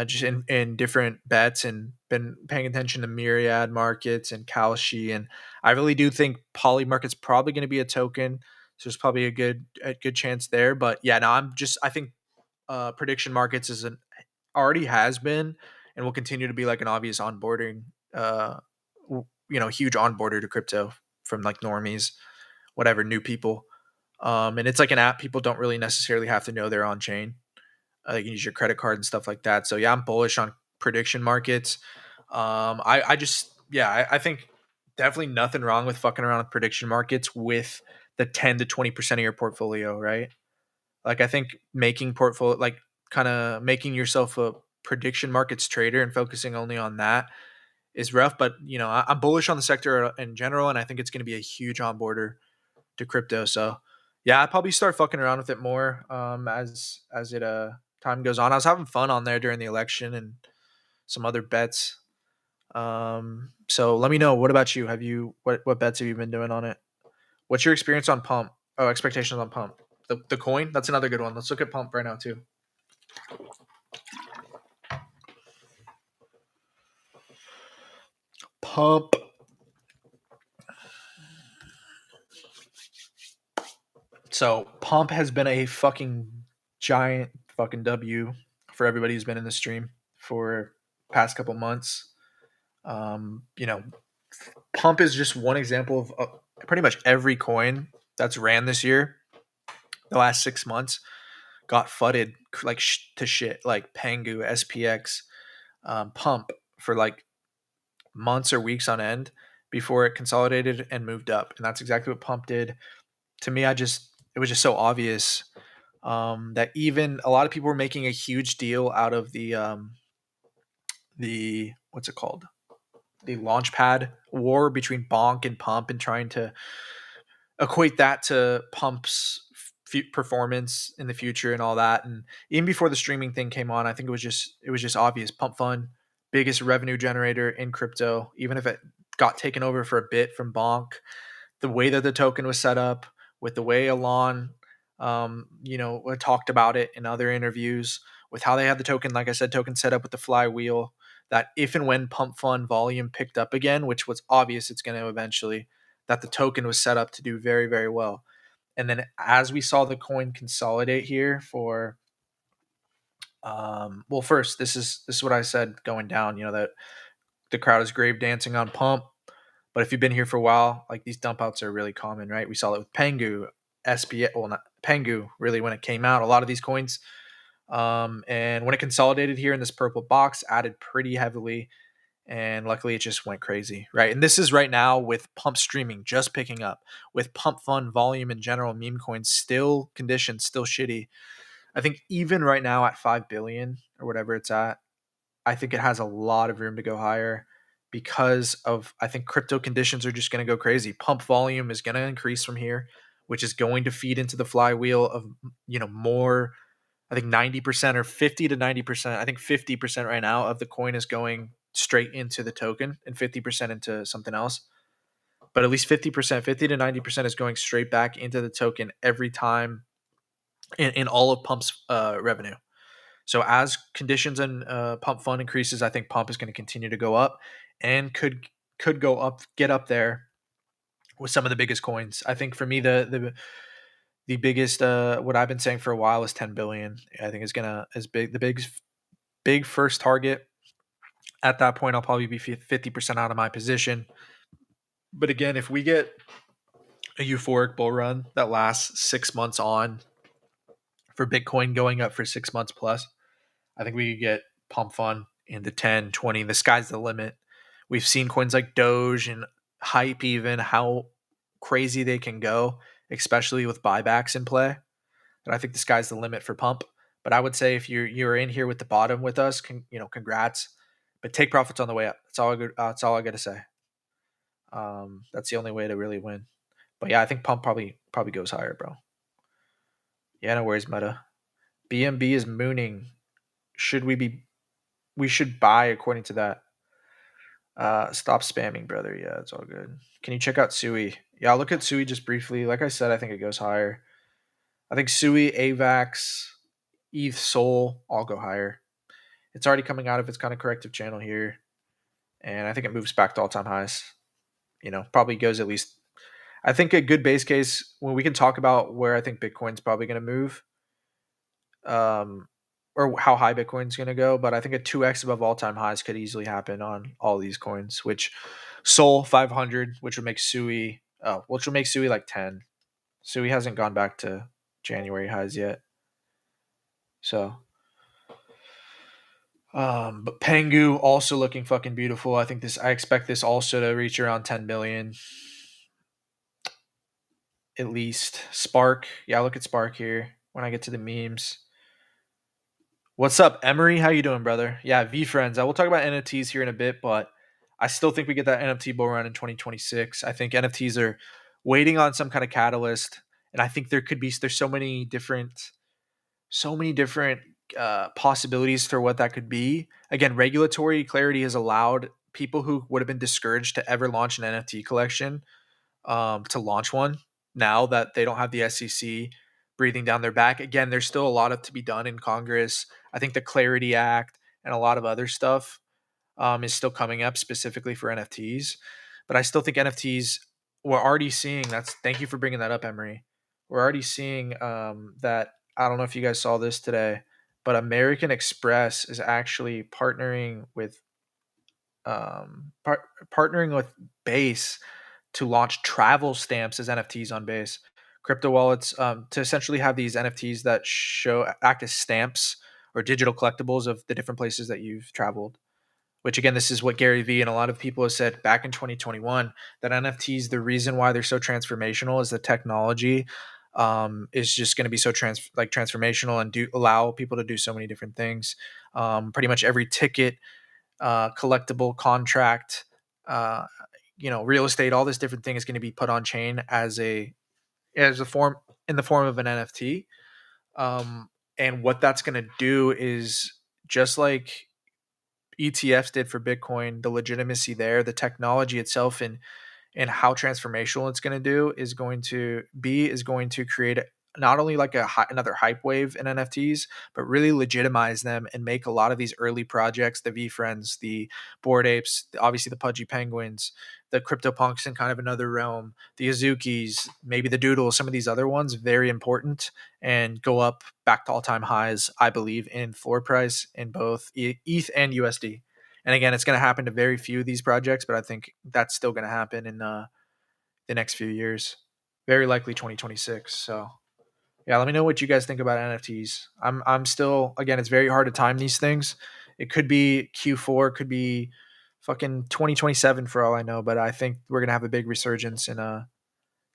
just in different bets, and been paying attention to myriad markets and Kalshi, and I really do think Polymarket's probably going to be a token. So there's probably a good chance there, but yeah, no, I think prediction markets is an already has been and will continue to be like an obvious onboarding, huge onboarder to crypto from like normies, whatever, new people. And it's like an app people don't really necessarily have to know they're on chain. You can use your credit card and stuff like that. So yeah, I'm bullish on prediction markets. I just yeah, I think definitely nothing wrong with fucking around with prediction markets with the 10 to 20% of your portfolio, right? Like I think making portfolio like kind of making yourself a prediction markets trader and focusing only on that is rough. But I'm bullish on the sector in general, and I think it's going to be a huge onboarder to crypto. So yeah, I probably start fucking around with it more as it time goes on. I was having fun on there during the election and some other bets. So let me know. What about you? Have you what bets have you been doing on it? What's your experience on Pump? Oh, expectations on Pump. The coin? That's another good one. Let's look at Pump right now too. Pump. So Pump has been a fucking giant fucking W for everybody who's been in the stream for past couple months. Um, you know, Pump is just one example of pretty much every coin that's ran this year. The last 6 months got fudded like to shit, like Pengu, SPX, Pump for like months or weeks on end before it consolidated and moved up, and that's exactly what Pump did. To me, it was just so obvious that even a lot of people were making a huge deal out of the what's it called, the launchpad war between Bonk and Pump, and trying to equate that to Pump's performance in the future and all that. And even before the streaming thing came on, I think it was just obvious. Pump Fund, biggest revenue generator in crypto, even if it got taken over for a bit from Bonk. The way that the token was set up, with the way Elon, talked about it in other interviews, with how they had the token, like I said, token set up with the flywheel. That if and when Pump Fund volume picked up again, which was obvious it's going to eventually, that the token was set up to do very, very well. And then as we saw the coin consolidate here for, well, first this is what I said going down. That the crowd is grave dancing on Pump, but if you've been here for a while, like these dump outs are really common, right? We saw it with Pengu, SPA, well, not Pengu, really, when it came out. A lot of these coins, and when it consolidated here in this purple box, added pretty heavily, and luckily it just went crazy, right? And this is right now with Pump streaming just picking up, with Pump Fund volume in general, meme coins still conditions still shitty. I think even right now at 5 billion or whatever it's at, I think it has a lot of room to go higher because of, I think crypto conditions are just going to go crazy. Pump volume is going to increase from here, which is going to feed into the flywheel of more. I think 90% or 50 to 90%. I think 50% right now of the coin is going straight into the token and 50% into something else. But at least 50%, 50 to 90% is going straight back into the token every time in all of Pump's revenue. So as conditions and Pump Fund increases, I think Pump is going to continue to go up and could go up, get up there with some of the biggest coins. I think for me, the biggest, what I've been saying for a while is 10 billion. I think is gonna is big. The big first target. At that point, I'll probably be 50% out of my position. But again, if we get a euphoric bull run that lasts 6 months on for Bitcoin going up for 6 months plus, I think we could get Pump Fund into 10, 20. The sky's the limit. We've seen coins like Doge and Hype, even how crazy they can go, especially with buybacks in play. And I think the sky's the limit for Pump. But I would say if you're in here with the bottom with us, congrats, but take profits on the way up. That's all I got to say. That's the only way to really win. But yeah, I think pump probably goes higher, bro. Yeah, no worries, Meta. BMB is mooning. Should we be? We should buy according to that. Stop spamming, brother. Yeah, it's all good. Can you check out Sui? Yeah, I'll look at Sui just briefly. Like I said, I think it goes higher. I think Sui, AVAX, ETH, Sol all go higher. It's already coming out of its kind of corrective channel here, and I think it moves back to all time highs. Probably goes at least. I think a good base case when we can talk about where I think Bitcoin's probably going to move, um, or how high Bitcoin's going to go. But I think a 2x above all time highs could easily happen on all these coins, which Sol 500, which would make Sui, which will make Sui like 10. Sui hasn't gone back to January highs yet. So, but Pengu also looking fucking beautiful. I expect this also to reach around 10 billion at least. Spark, yeah, look at Spark here when I get to the memes. What's up, Emery? How you doing, brother? Yeah, V friends. I will talk about NFTs here in a bit, but I still think we get that NFT bull run in 2026. I think NFTs are waiting on some kind of catalyst, and I think there's so many different possibilities for what that could be. Again, regulatory clarity has allowed people who would have been discouraged to ever launch an NFT collection to launch one now that they don't have the SEC breathing down their back. Again, there's still a lot to be done in Congress. I think the Clarity Act and a lot of other stuff is still coming up specifically for NFTs. But I still think NFTs, we're already seeing thank you for bringing that up, Emery. We're already seeing that. I don't know if you guys saw this today, but American Express is actually partnering with Base to launch travel stamps as NFTs on Base. Crypto wallets to essentially have these NFTs that act as stamps or digital collectibles of the different places that you've traveled. Which again, this is what Gary Vee and a lot of people have said back in 2021 that NFTs, the reason why they're so transformational is the technology is just going to be so transformational and do allow people to do so many different things. Pretty much every ticket, collectible contract, real estate, all this different thing is going to be put on chain as a form in the form of an NFT. And what that's going to do is just like ETFs did for Bitcoin, the legitimacy there, the technology itself, and how transformational it's going to do is going to create not only like another hype wave in NFTs, but really legitimize them and make a lot of these early projects, the V Friends, the Bored Apes, obviously the Pudgy Penguins, the CryptoPunks in kind of another realm, the Azukis, maybe the Doodles, some of these other ones, very important and go up back to all-time highs, I believe, in floor price in both ETH and USD. And again, it's going to happen to very few of these projects, but I think that's still going to happen in the next few years. Very likely 2026. So, yeah, let me know what you guys think about NFTs. I'm still, again, it's very hard to time these things. It could be Q4, could be fucking 2027 for all I know, but I think we're going to have a big resurgence in kind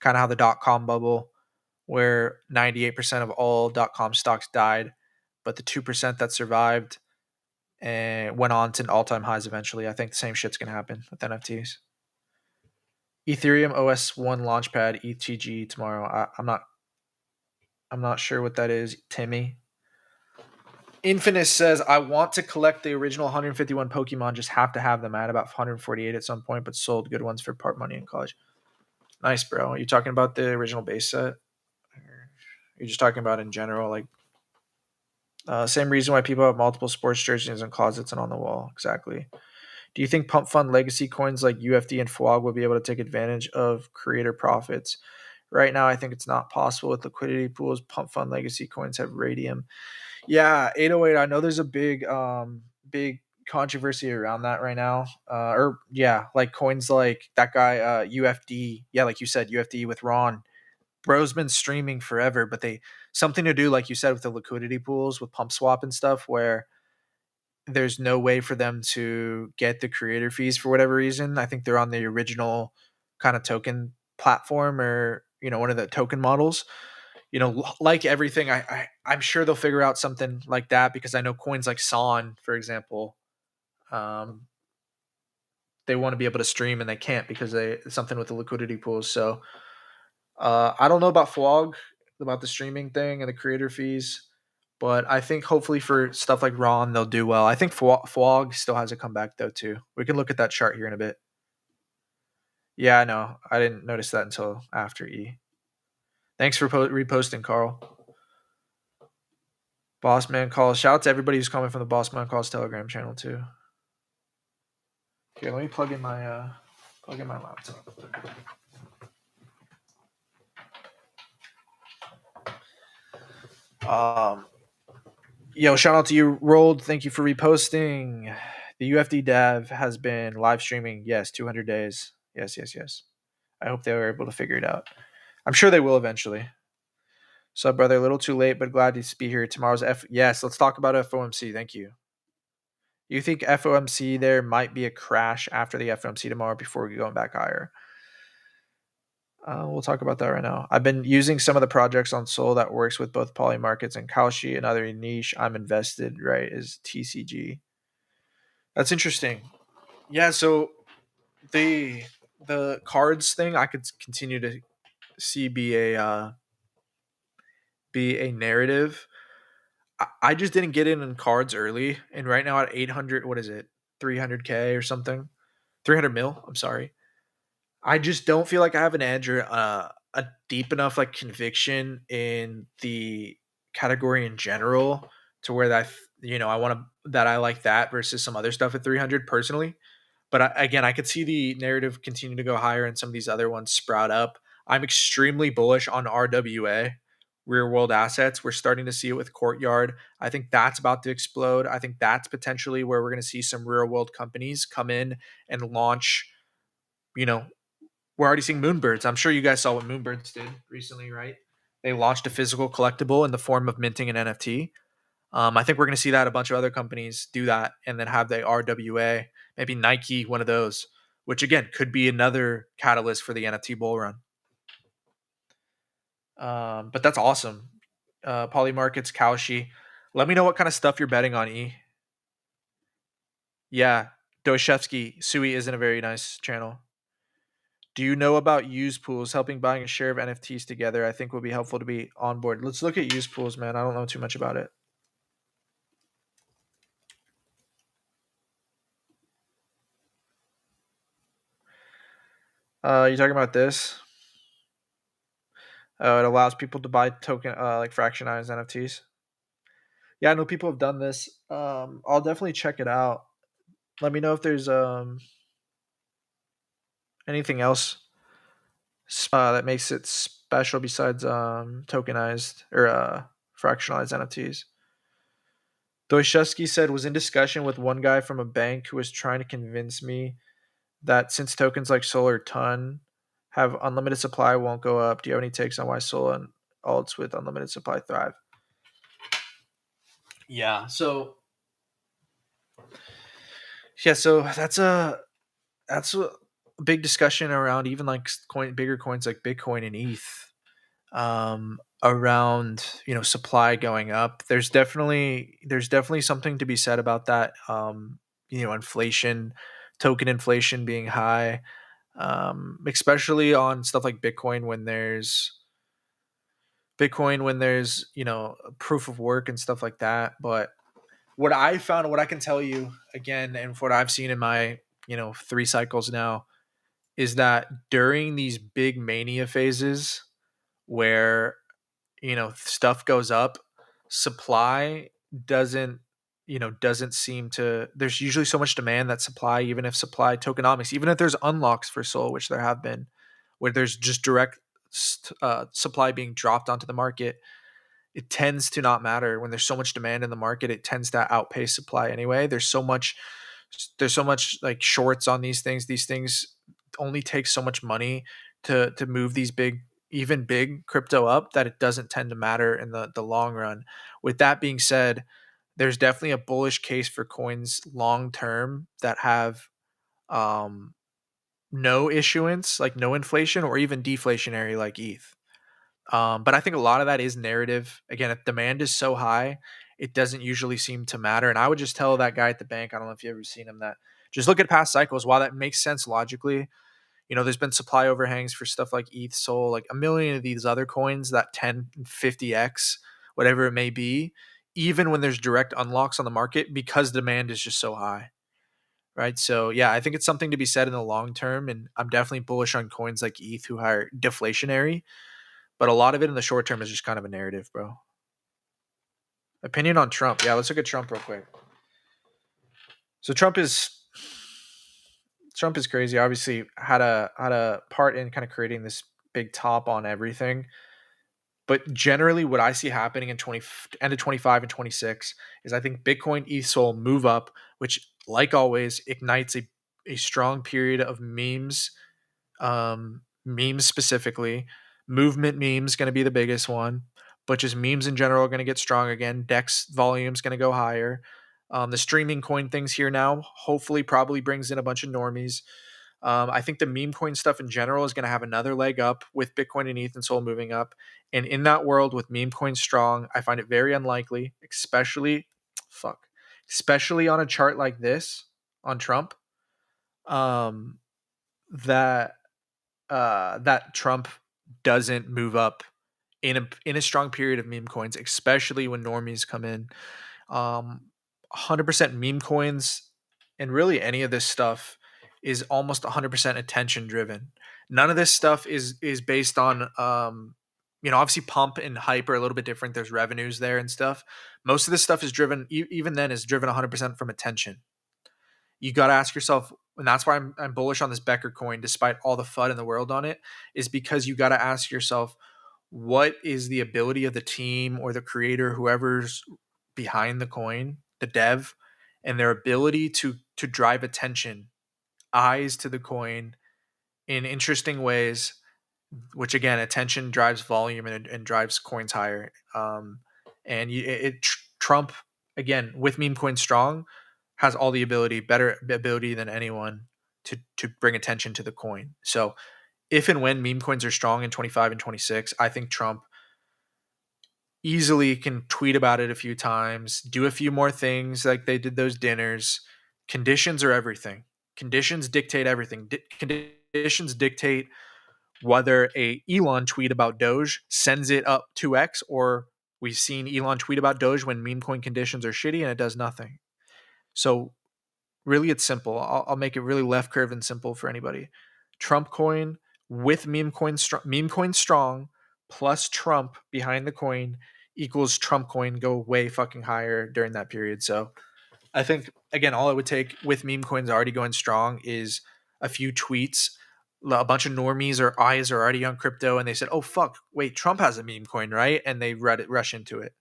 of how the dot-com bubble where 98% of all dot-com stocks died, but the 2% that survived and went on to all-time highs eventually. I think the same shit's gonna happen with NFTs. Ethereum OS1 Launchpad ETG tomorrow. I'm not sure what that is, Timmy. Infinite says I want to collect the original 151 Pokemon, just have to have them. I had about 148 at some point, but sold good ones for part money in college. Nice, bro. Are you talking about the original base set? Or you're just talking about in general, like same reason why people have multiple sports jerseys in closets and on the wall. Exactly. Do you think pump fund legacy coins like UFD and FWOG will be able to take advantage of creator profits? Right now, I think it's not possible with liquidity pools. Pump fund legacy coins have radium. Yeah, 808. I know there's a big controversy around that right now. Or yeah, like coins like that guy UFD. Yeah, like you said, UFD with Ron. Bro's been streaming forever, but they something to do, like you said, with the liquidity pools with pump swap and stuff, where there's no way for them to get the creator fees for whatever reason. I think they're on the original kind of token platform or one of the token models. Like everything, I'm sure they'll figure out something like that because I know coins like Son, for example, They want to be able to stream and they can't because they something with the liquidity pools. So I don't know about Flog, about the streaming thing and the creator fees, but I think hopefully for stuff like Ron, they'll do well. I think Flog still has a comeback though too. We can look at that chart here in a bit. Yeah, I know. I didn't notice that until after E. Thanks for reposting, Carl. Bossman Calls. Shout out to everybody who's coming from the Bossman Calls Telegram channel too. Okay, let me plug in my laptop. Yo, shout out to you, Rolled. Thank you for reposting. The UFD dev has been live streaming. Yes, 200 days. Yes, yes, yes. I hope they were able to figure it out. I'm sure they will eventually. So, brother, a little too late, but glad to be here. Tomorrow's Yes, let's talk about FOMC. Thank you. You think FOMC there might be a crash after the FOMC tomorrow before we going back higher? We'll talk about that right now. I've been using some of the projects on Sol that works with both poly markets and Kalshi. Another niche I'm invested, right, is TCG. That's interesting. Yeah, so the cards thing I could continue to see be a narrative. I just didn't get in cards early, and right now at 800, what is it, 300K or something, 300 mil. I'm sorry. I just don't feel like I have an edge or a deep enough like conviction in the category in general to where that I want to that I like that versus some other stuff at 300 personally. But again, I could see the narrative continue to go higher and some of these other ones sprout up. I'm extremely bullish on RWA, real world assets. We're starting to see it with Courtyard. I think that's about to explode. I think that's potentially where we're going to see some real world companies come in and launch. We're already seeing Moonbirds. I'm sure you guys saw what Moonbirds did recently, right? They launched a physical collectible in the form of minting an NFT. I think we're going to see that a bunch of other companies do that and then have the RWA, maybe Nike, one of those, which again could be another catalyst for the NFT bull run. But that's awesome. Poly Markets, Kalshi. Let me know what kind of stuff you're betting on, E. Yeah, Dostoevsky, Sui isn't a very nice channel. Do you know about use pools helping buying a share of NFTs together? I think would be helpful to be on board. Let's look at use pools, man. I don't know too much about it. You talking about this? It allows people to buy token like fractionized NFTs. Yeah, I know people have done this. I'll definitely check it out. Let me know if there's anything else that makes it special besides tokenized or fractionalized NFTs. Dostoevsky said was in discussion with one guy from a bank who was trying to convince me that since tokens like Solar Ton have unlimited supply, won't go up. Do you have any takes on why Sol and alts with unlimited supply thrive? Yeah. So that's a big discussion around even like bigger coins like Bitcoin and ETH. Around supply going up. There's definitely something to be said about that. Inflation, token inflation being high. Especially on stuff like Bitcoin when there's proof of work and stuff like that. But what I found, what I can tell you again, and what I've seen in my 3 cycles now, is that during these big mania phases where stuff goes up, supply doesn't seem to. There's usually so much demand that supply, even if supply tokenomics, even if there's unlocks for Sol, which there have been, where there's just direct supply being dropped onto the market, it tends to not matter. When there's so much demand in the market, it tends to outpace supply anyway. There's so much like shorts on these things. These things only take so much money to move these big crypto up, that it doesn't tend to matter in the long run. With that being said, there's definitely a bullish case for coins long term that have no issuance, like no inflation, or even deflationary like ETH. But I think a lot of that is narrative. Again, if demand is so high, it doesn't usually seem to matter. And I would just tell that guy at the bank, I don't know if you've ever seen him, that just look at past cycles. While that makes sense logically, there's been supply overhangs for stuff like ETH, Sol, like a million of these other coins that 10, 50x, whatever it may be, even when there's direct unlocks on the market because demand is just so high. Right. So yeah, I think it's something to be said in the long term. And I'm definitely bullish on coins like ETH who are deflationary, but a lot of it in the short term is just kind of a narrative, bro. Opinion on Trump. Yeah, let's look at Trump real quick. So Trump is crazy. Obviously had a part in kind of creating this big top on everything. But generally, what I see happening in end of 25 and 26 is I think Bitcoin, ETH, Sol move up, which, like always, ignites a strong period of memes specifically. Movement memes going to be the biggest one, but just memes in general are going to get strong again. Dex volume's going to go higher. The streaming coin things here now hopefully probably brings in a bunch of normies. I think the meme coin stuff in general is going to have another leg up with Bitcoin and ETH and Sol moving up. And in that world with meme coins strong, I find it very unlikely, especially on a chart like this on Trump, um, that that Trump doesn't move up in a strong period of meme coins, especially when normies come in. 100% meme coins and really any of this stuff is almost 100% attention driven. None of this stuff is based on obviously pump and hype are a little bit different. There's revenues there and stuff. Most of this stuff is driven even then is driven 100% from attention. You got to ask yourself, and that's why I'm bullish on this Becker coin despite all the FUD in the world on it, is because you got to ask yourself, what is the ability of the team or the creator, whoever's behind the coin, the dev, and their ability to drive attention, eyes to the coin in interesting ways, which again, attention drives volume and drives coins higher. And Trump, again, with meme coin strong, has all the better ability than anyone to bring attention to the coin. So if and when meme coins are strong in 25 and 26, I think Trump easily can tweet about it a few times, do a few more things like they did those dinners. Conditions are everything. Conditions dictate everything. Conditions dictate whether a Elon tweet about Doge sends it up 2x, or we've seen Elon tweet about Doge when meme coin conditions are shitty and it does nothing. So really, it's simple. I'll make it really left curve and simple for anybody. Trump coin with meme coin strong plus Trump behind the coin equals Trump coin go way fucking higher during that period. So I think again, all it would take with meme coins already going strong is a few tweets. A bunch of normies or eyes are already on crypto, and they said, "Oh fuck, wait, Trump has a meme coin, right?" And they rush into it.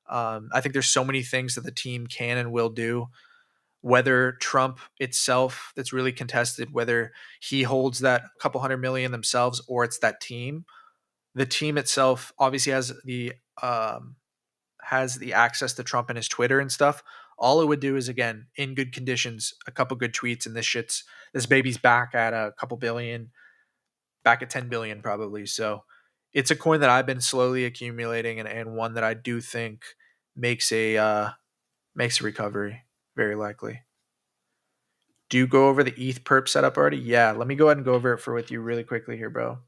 I think there's so many things that the team can and will do. Whether Trump itself, that's really contested, whether he holds that couple hundred million themselves or it's that team. The team itself obviously has the access to Trump and his Twitter and stuff. All it would do is again, in good conditions, a couple good tweets, and this baby's back at a couple billion, back at 10 billion probably. So it's a coin that I've been slowly accumulating, and one that I do think makes a recovery very likely. Do you go over the ETH perp setup already? Yeah, let me go ahead and go over it with you really quickly here, bro.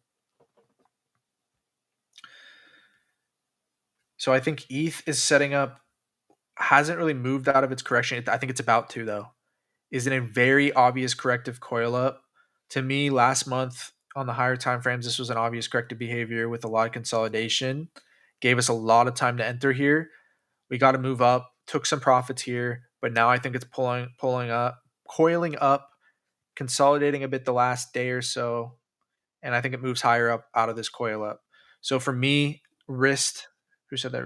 So I think ETH is setting up, hasn't really moved out of its correction. I think it's about to, though. Is in a very obvious corrective coil up. To me, last month on the higher time frames, this was an obvious corrective behavior with a lot of consolidation. Gave us a lot of time to enter here. We got to move up, took some profits here, but now I think it's pulling up, coiling up, consolidating a bit the last day or so, and I think it moves higher up out of this coil up. So for me, who said that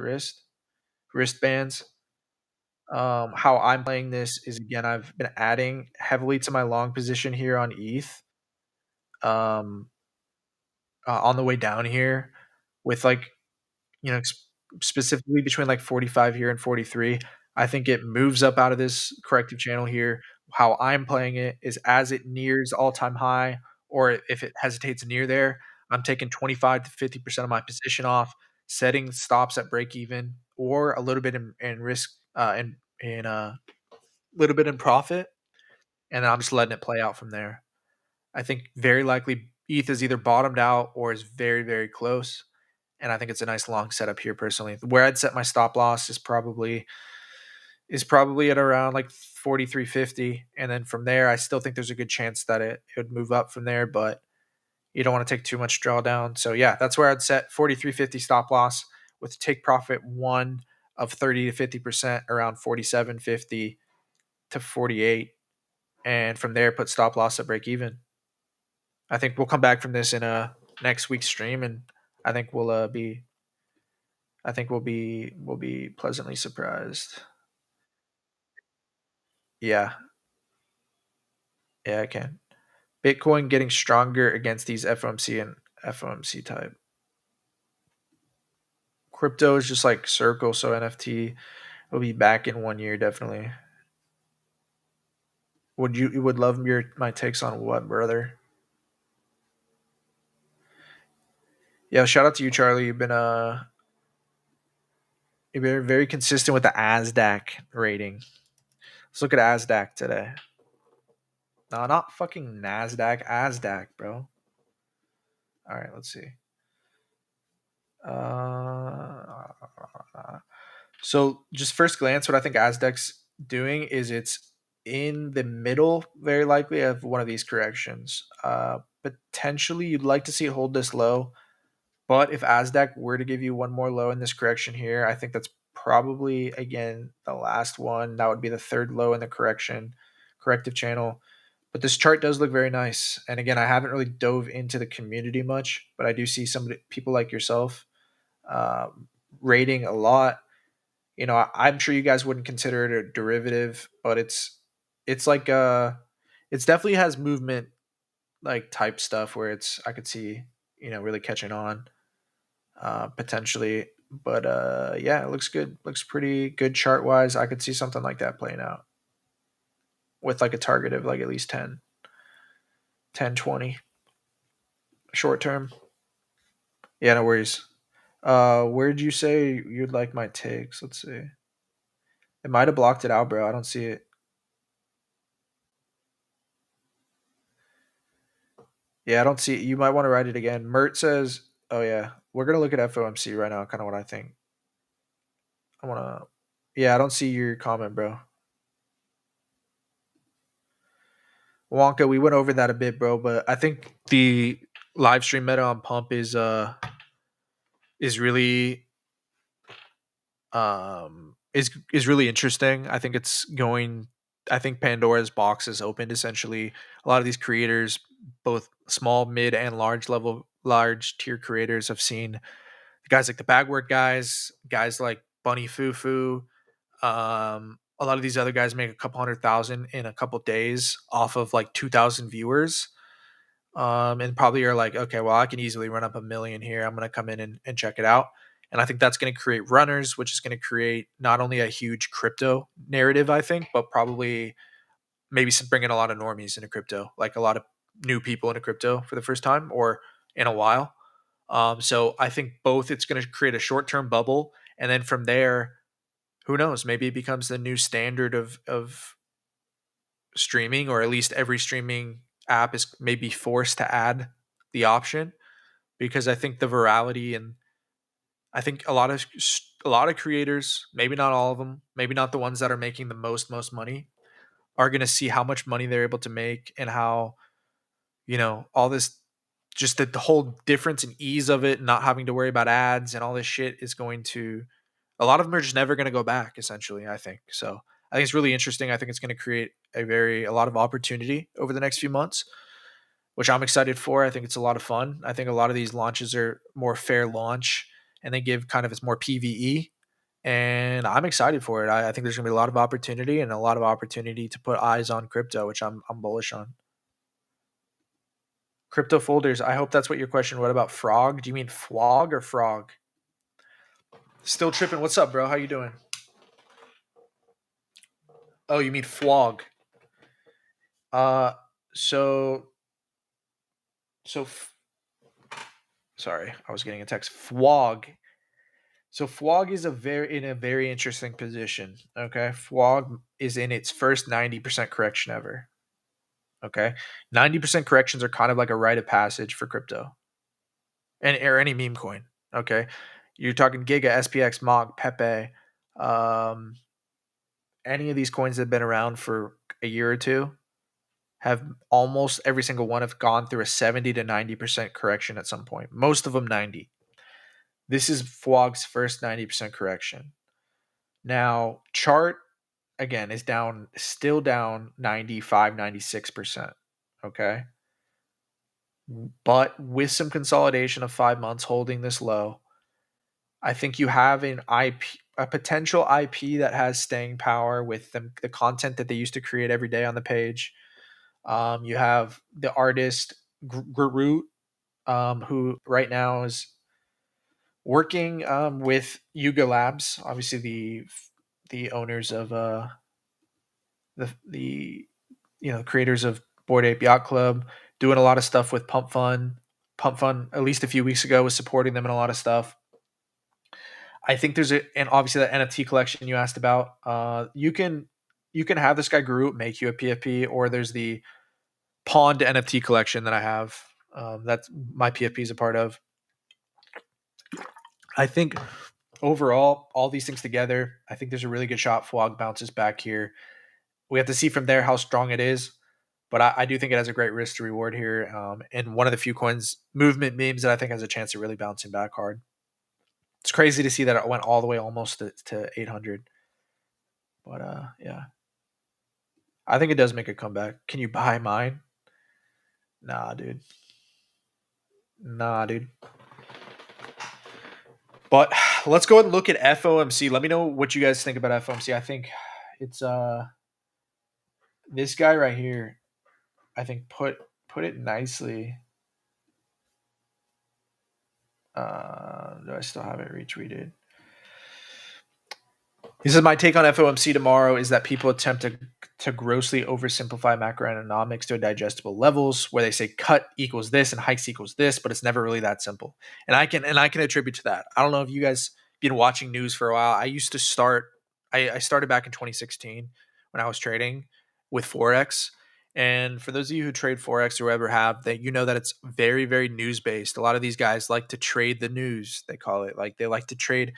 wristbands? How I'm playing this is, again, I've been adding heavily to my long position here on ETH. Um, on the way down here, with like specifically between like 45 here and 43. I think it moves up out of this corrective channel here. How I'm playing it is as it nears all time high, or if it hesitates near there, I'm taking 25 to 50% of my position off, setting stops at break even, or a little bit in risk, in a little bit in profit, and then I'm just letting it play out from there. I think very likely ETH is either bottomed out or is very, very close. And I think it's a nice long setup here personally. Where I'd set my stop loss is probably at around like 43.50. And then from there, I still think there's a good chance that it would move up from there, but you don't want to take too much drawdown. So yeah, that's where I'd set 43.50 stop loss with take profit one of 30 to 50% around 47.50 to 48. And from there, put stop loss at break even. I think we'll come back from this in a next week's stream, and I think we'll be pleasantly surprised. Yeah, yeah, I can. Bitcoin getting stronger against these FOMC and FOMC type. Crypto is just like Circle, so NFT will be back in 1 year definitely. Would love my takes on what, brother? Yeah, shout out to you, Charlie. You've been very consistent with the ASDAQ rating. Let's look at ASDAQ today. No, not fucking Nasdaq, ASDAQ, bro. All right, let's see. Uh, so just first glance, what I think ASDAQ's doing is it's in the middle, very likely, of one of these corrections. Potentially, you'd like to see it hold this low, but if ASDAQ were to give you one more low in this correction here, I think that's probably again the last one. That would be the third low in the corrective channel. But this chart does look very nice. And again, I haven't really dove into the community much, but I do see people like yourself rating a lot. I'm sure you guys wouldn't consider it a derivative, but it's like it's definitely has movement like type stuff where I could see really catching on potentially. But yeah, it looks good. Looks pretty good chart wise. I could see something like that playing out with like a target of like at least 10, 20 short term. Yeah, no worries. Where'd you say you'd like my takes? Let's see. It might have blocked it out, bro. I don't see it. Yeah, I don't see it. You might want to write it again. Mert says, "Oh yeah, we're gonna look at FOMC right now." Kind of what I think. I wanna. Yeah, I don't see your comment, bro. Wonka, we went over that a bit, bro, but I think the live stream meta on Pump is really is really interesting. I think Pandora's box is opened essentially. A lot of these creators, both small, mid, and large tier creators, have seen guys like the Bagword guys like Bunny Fufu. A lot of these other guys make a couple 100,000 in a couple days off of like 2,000 viewers. And probably are like, okay, well, I can easily run up 1 million here. I'm going to come in and check it out. And I think that's going to create runners, which is going to create not only a huge crypto narrative, I think, but probably maybe some bringing a lot of normies into crypto, like a lot of new people into crypto for the first time or in a while. So I think both it's going to create a short term bubble. And then from there, who knows? Maybe it becomes the new standard of streaming, or at least every streaming app is maybe forced to add the option, because I think the virality, and I think a lot of creators, maybe not all of them, maybe not the ones that are making the most money, are going to see how much money they're able to make and how all this, just the whole difference and ease of it, not having to worry about ads and all this shit is going to, a lot of them are just never going to go back essentially, I think. So I think it's really interesting. I think it's going to create a lot of opportunity over the next few months, which I'm excited for. I think it's a lot of fun. I think a lot of these launches are more fair launch, and they give kind of it's more PVE, and I'm excited for it. I think there's going to be a lot of opportunity and a lot of opportunity to put eyes on crypto, which I'm bullish on. Crypto folders. I hope that's what your question. What about frog? Do you mean flog or frog? Still tripping. What's up, bro? How you doing? Oh, you mean flog? Uh, so so. Sorry, I was getting a text. Flog So FWOG is in a very interesting position. Okay, FWOG is in its first 90% correction ever. Okay, 90% corrections are kind of like a rite of passage for crypto and or any meme coin. Okay, you're talking Giga, SPX, Mog, Pepe, um, any of these coins that have been around for a year or two have almost every single one have gone through a 70 to 90% correction at some point. Most of them 90. This is FWOG's first 90% correction. Now, chart again is down, still down 95, 96%. Okay. But with some consolidation of 5 months holding this low, I think you have an IP, a potential IP that has staying power with the content that they used to create every day on the page. You have the artist Groot, who right now is working with Yuga Labs, obviously the owners of the creators of Bored Ape Yacht Club, doing a lot of stuff with Pump Fun. Pump Fun, at least a few weeks ago, was supporting them in a lot of stuff. I think and obviously that NFT collection you asked about. You can have this guy Groot make you a PFP, or there's the Pond NFT collection that I have. That's my PFP is a part of. I think overall, all these things together, I think there's a really good shot FWOG bounces back here. We have to see from there how strong it is, but I do think it has a great risk to reward here. And one of the few coins movement memes that I think has a chance of really bouncing back hard. It's crazy to see that it went all the way almost to 800. But yeah, I think it does make a comeback. Can you buy mine? Nah, dude. Nah, dude. But let's go ahead and look at FOMC. Let me know what you guys think about FOMC. I think it's this guy right here. I think put it nicely. Do I still have it retweeted? He says, my take on FOMC tomorrow is that people attempt to grossly oversimplify macroeconomics to digestible levels where they say cut equals this and hikes equals this, but it's never really that simple. And I can attribute to that. I don't know if you guys been watching news for a while. I used to start I started back in 2016 when I was trading with Forex. And for those of you who trade Forex or ever have, that you know that it's very, very news based. A lot of these guys like to trade the news, they call it. Like they like to trade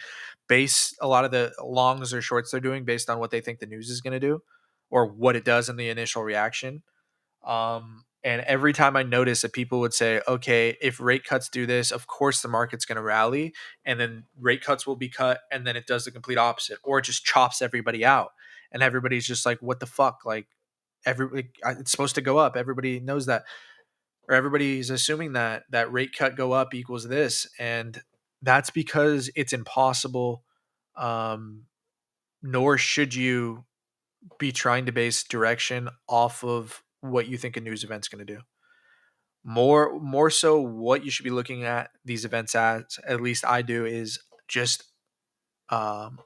base a lot of the longs or shorts they're doing based on what they think the news is going to do or what it does in the initial reaction. And every time I notice that people would say, okay, if rate cuts do this, of course the market's going to rally, and then rate cuts will be cut, and then it does the complete opposite, or it just chops everybody out, and everybody's just like, what the fuck? Like, it's supposed to go up. Everybody knows that, or everybody's assuming that rate cut go up equals this, and that's because it's impossible. Um, Nor should you be trying to base direction off of what you think a news event's going to do. More so, what you should be looking at these events at least I do, is um,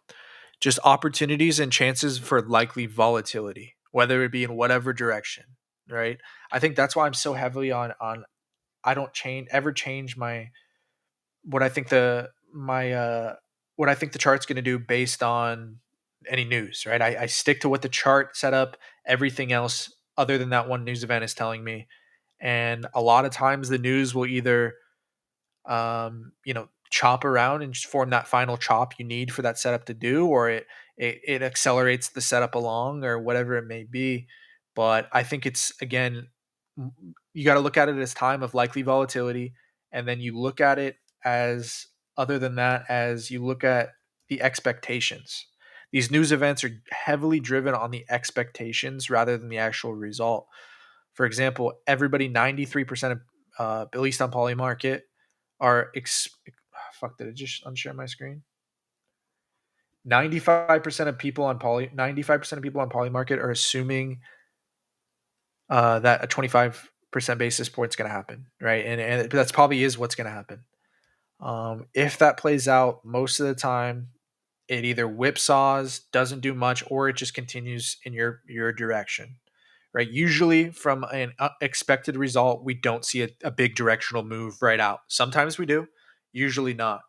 just opportunities and chances for likely volatility, whether it be in whatever direction. Right. I think that's why I'm so heavily on. I don't change my what I think the my what I think the chart's going to do based on any news, right? I stick to what the chart set up. Everything else, other than that one news event, is telling me. And a lot of times, the news will either, chop around and just form that final chop you need for that setup to do, or it accelerates the setup along, or whatever it may be. But I think it's again, you got to look at it as time of likely volatility, and then you look at it as, other than that, as you look at the expectations. These news events are heavily driven on the expectations rather than the actual result. For example, everybody 93% of at least on Polymarket are fuck, did it just unshare my screen? 95% of people on 95% of people on Polymarket are assuming that a 25% basis point is going to happen, right? And that's probably is what's going to happen. If that plays out, most of the time, it either whipsaws, doesn't do much, or it just continues in your direction, right? Usually, from an expected result, we don't see a big directional move right out. Sometimes we do, usually not.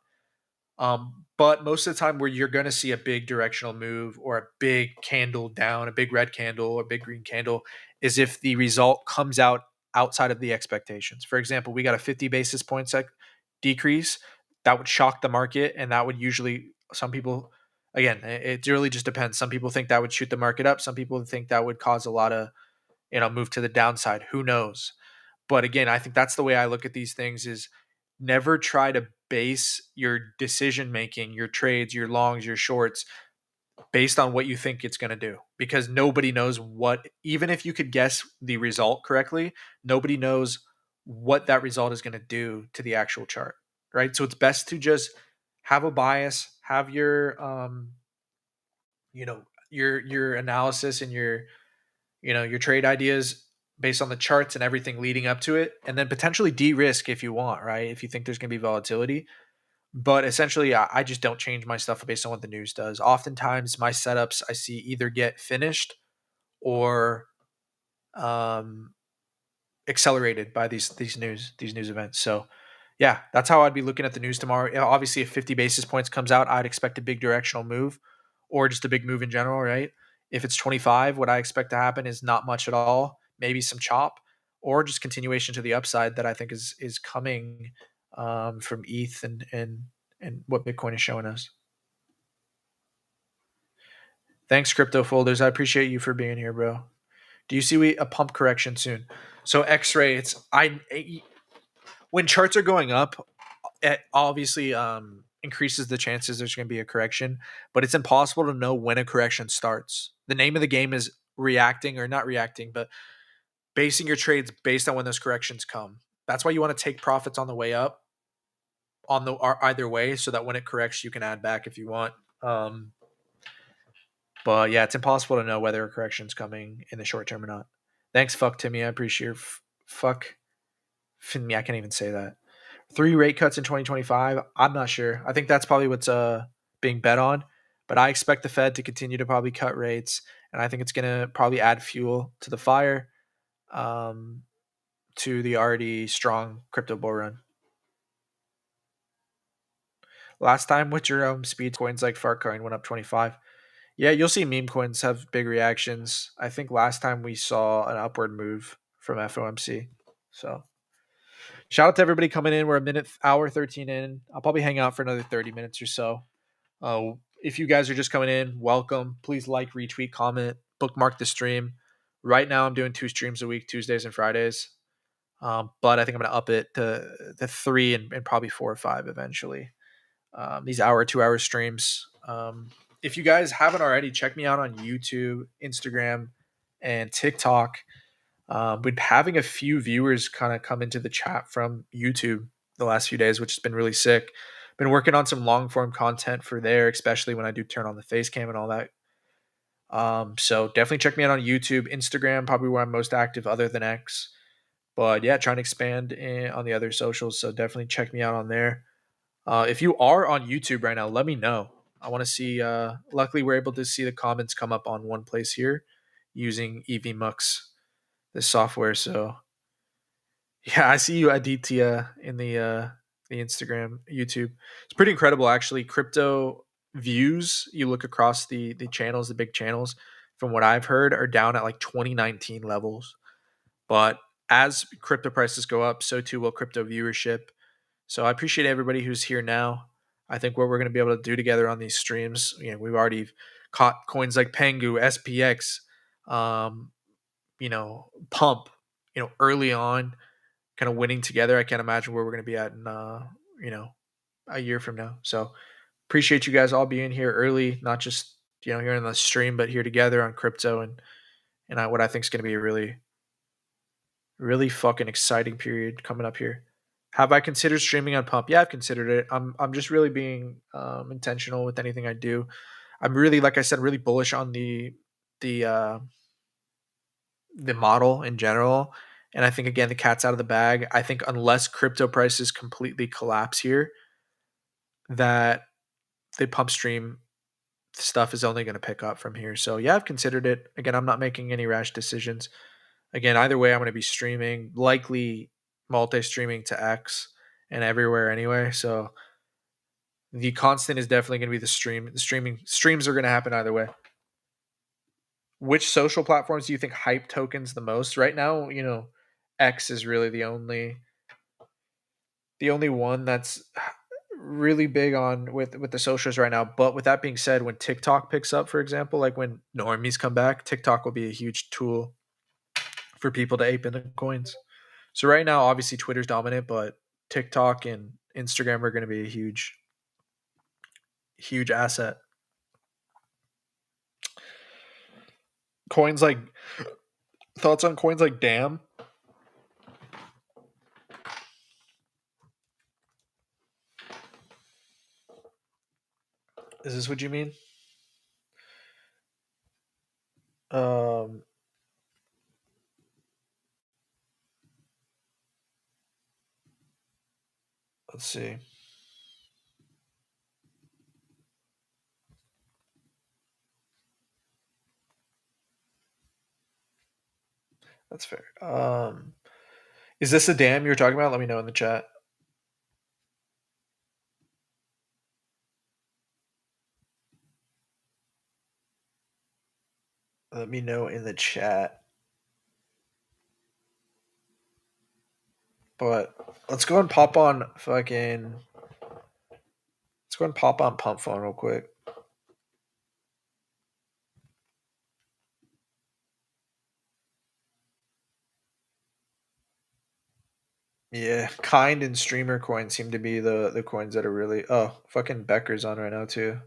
But most of the time where you're going to see a big directional move or a big candle down, a big red candle or big green candle is if the result comes out outside of the expectations. For example, we got a 50 basis point decrease that would shock the market, and that would usually, some people, again, it really just depends. Some people think that would shoot the market up. Some people think that would cause a lot of, move to the downside. Who knows? But again, I think that's the way I look at these things is never try to base your decision making, your trades, your longs, your shorts based on what you think it's going to do, because nobody knows what, even if you could guess the result correctly, nobody knows what that result is going to do to the actual chart, right? So it's best to just have a bias, have your your analysis and your trade ideas based on the charts and everything leading up to it, and then potentially de-risk if you want, right? If you think there's going to be volatility. But essentially, I just don't change my stuff based on what the news does. Oftentimes, my setups I see either get finished or um, accelerated by these news events. So yeah, that's how I'd be looking at the news tomorrow. Obviously, if 50 basis points comes out, I'd expect a big directional move or just a big move in general, right? If it's 25, what I expect to happen is not much at all, maybe some chop or just continuation to the upside that I think is coming from ETH and what Bitcoin is showing us. Thanks, crypto folders. I appreciate you for being here, bro. Do you see a pump correction soon? So X-ray, when charts are going up, it obviously increases the chances there's going to be a correction, but it's impossible to know when a correction starts. The name of the game is reacting, or not reacting, but basing your trades based on when those corrections come. That's why you want to take profits on the way up, on the either way, so that when it corrects, you can add back if you want. But yeah, it's impossible to know whether a correction is coming in the short term or not. Thanks, fuck Timmy. I appreciate your fuck. Me, I can't even say that. 3 rate cuts in 2025. I'm not sure. I think that's probably what's being bet on. But I expect the Fed to continue to probably cut rates, and I think it's going to probably add fuel to the fire, to the already strong crypto bull run. Last time with your speed coins like Fartcoin went up 25. Yeah, you'll see meme coins have big reactions. I think last time we saw an upward move from FOMC. So shout out to everybody coming in. We're a hour 13 in. I'll probably hang out for another 30 minutes or so. If you guys are just coming in, welcome. Please like, retweet, comment, bookmark the stream. Right now, I'm doing 2 streams a week, Tuesdays and Fridays. But I think I'm going to up it to 3 and probably 4 or 5 eventually. These 2-hour streams. If you guys haven't already, check me out on YouTube, Instagram, and TikTok. Been having a few viewers kind of come into the chat from YouTube the last few days, which has been really sick. Been working on some long form content for there, especially when I do turn on the face cam and all that. So definitely check me out on YouTube, Instagram, probably where I'm most active other than X. But yeah, trying to expand on the other socials. So definitely check me out on there. If you are on YouTube right now, let me know. I want to see. Luckily, we're able to see the comments come up on one place here using EVMux, this software. So yeah, I see you, Aditya, in the Instagram, YouTube. It's pretty incredible, actually. Crypto views. You look across the channels, the big channels. From what I've heard, are down at like 2019 levels. But as crypto prices go up, so too will crypto viewership. So I appreciate everybody who's here now. I think what we're going to be able to do together on these streams, we've already caught coins like Pengu, SPX, Pump, early on, kind of winning together. I can't imagine where we're going to be at in, a year from now. So appreciate you guys all being here early, not just, here in the stream, but here together on crypto and what I think is going to be a really, really fucking exciting period coming up here. Have I considered streaming on Pump? Yeah, I've considered it. I'm just really being intentional with anything I do. I'm really, like I said, really bullish on the model in general. And I think again the cat's out of the bag. I think unless crypto prices completely collapse here, that the pump stream stuff is only going to pick up from here. So yeah, I've considered it. Again, I'm not making any rash decisions. Again, either way, I'm going to be streaming, likely multi-streaming to X and everywhere anyway. So The constant is definitely going to be the stream. The streams are going to happen either way. Which social platforms do you think hype tokens the most right now? X is really the only one that's really big on with the socials right now. But with that being said, when TikTok picks up, for example, like when normies come back, TikTok will be a huge tool for people to ape into coins. So right now, obviously Twitter's dominant, but TikTok and Instagram are going to be a huge asset. Coins like thoughts on coins like Damn. Is this what you mean? Um, let's see. That's fair. Is this a Damn you're talking about? Let me know in the chat. Let me know in the chat. But let's go and pop on fucking. Let's go and pop on Pump Phone real quick. Yeah, Kind and Streamer coins seem to be the coins that are really. Oh, fucking Becker's on right now too.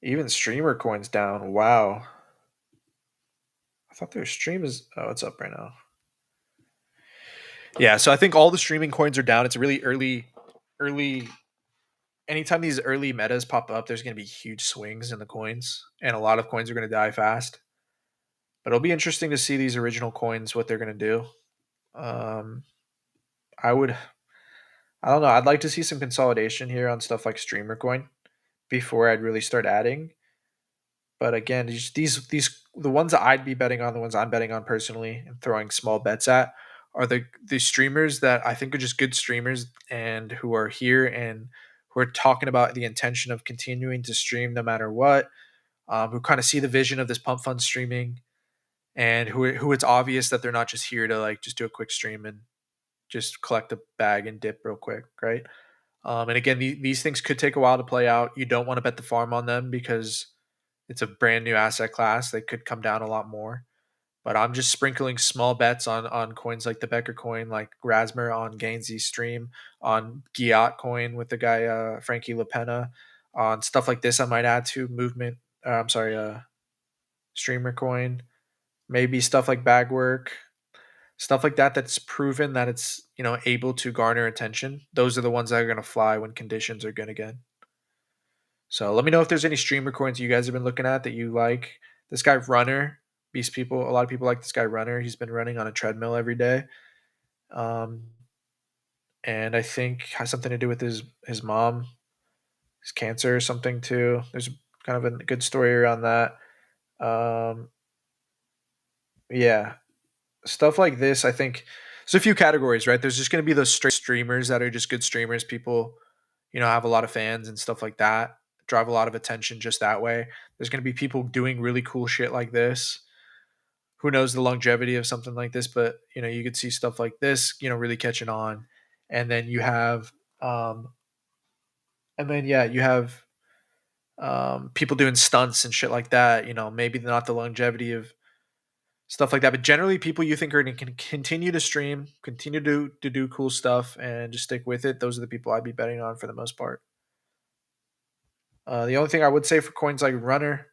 Even Streamer coins down. Wow. I thought their stream is. Oh, it's up right now. Yeah, so I think all the streaming coins are down. It's a really early. Anytime these early metas pop up, there's going to be huge swings in the coins, and a lot of coins are going to die fast. But it'll be interesting to see these original coins what they're going to do. Um, I would. I don't know. I'd like to see some consolidation here on stuff like Streamer coin before I'd really start adding. But again, these the ones that I'd be betting on, the ones I'm betting on personally and throwing small bets at are the streamers that I think are just good streamers and who are here and who are talking about the intention of continuing to stream no matter what, who kind of see the vision of this pump fund streaming and who it's obvious that they're not just here to like just do a quick stream and just collect a bag and dip real quick, right? And again, these things could take a while to play out. You don't want to bet the farm on them because it's a brand new asset class. They could come down a lot more. But I'm just sprinkling small bets on coins like the Becker coin, like Rasmer on Gainsey stream, on Giat coin with the guy Frankie LaPena, on stuff like this. I might add to movement. I'm sorry, streamer coin, maybe stuff like Bagwork, stuff like that. That's proven that it's able to garner attention. Those are the ones that are going to fly when conditions are good again. So let me know if there's any streamer coins you guys have been looking at that you like. This guy Runner, a lot of people like this guy Runner. He's been running on a treadmill every day, and I think has something to do with his mom, his cancer or something too. There's kind of a good story around that. Um, yeah, stuff like this. I think there's a few categories, right? There's just going to be those straight streamers that are just good streamers. People, have a lot of fans and stuff like that. Drive a lot of attention just that way. There's going to be people doing really cool shit like this. Who knows the longevity of something like this? But you could see stuff like this, really catching on, and then you have, you have people doing stunts and shit like that. Maybe not the longevity of stuff like that, but generally people you think are going to continue to stream, continue to do cool stuff, and just stick with it. Those are the people I'd be betting on for the most part. The only thing I would say for coins like Runner,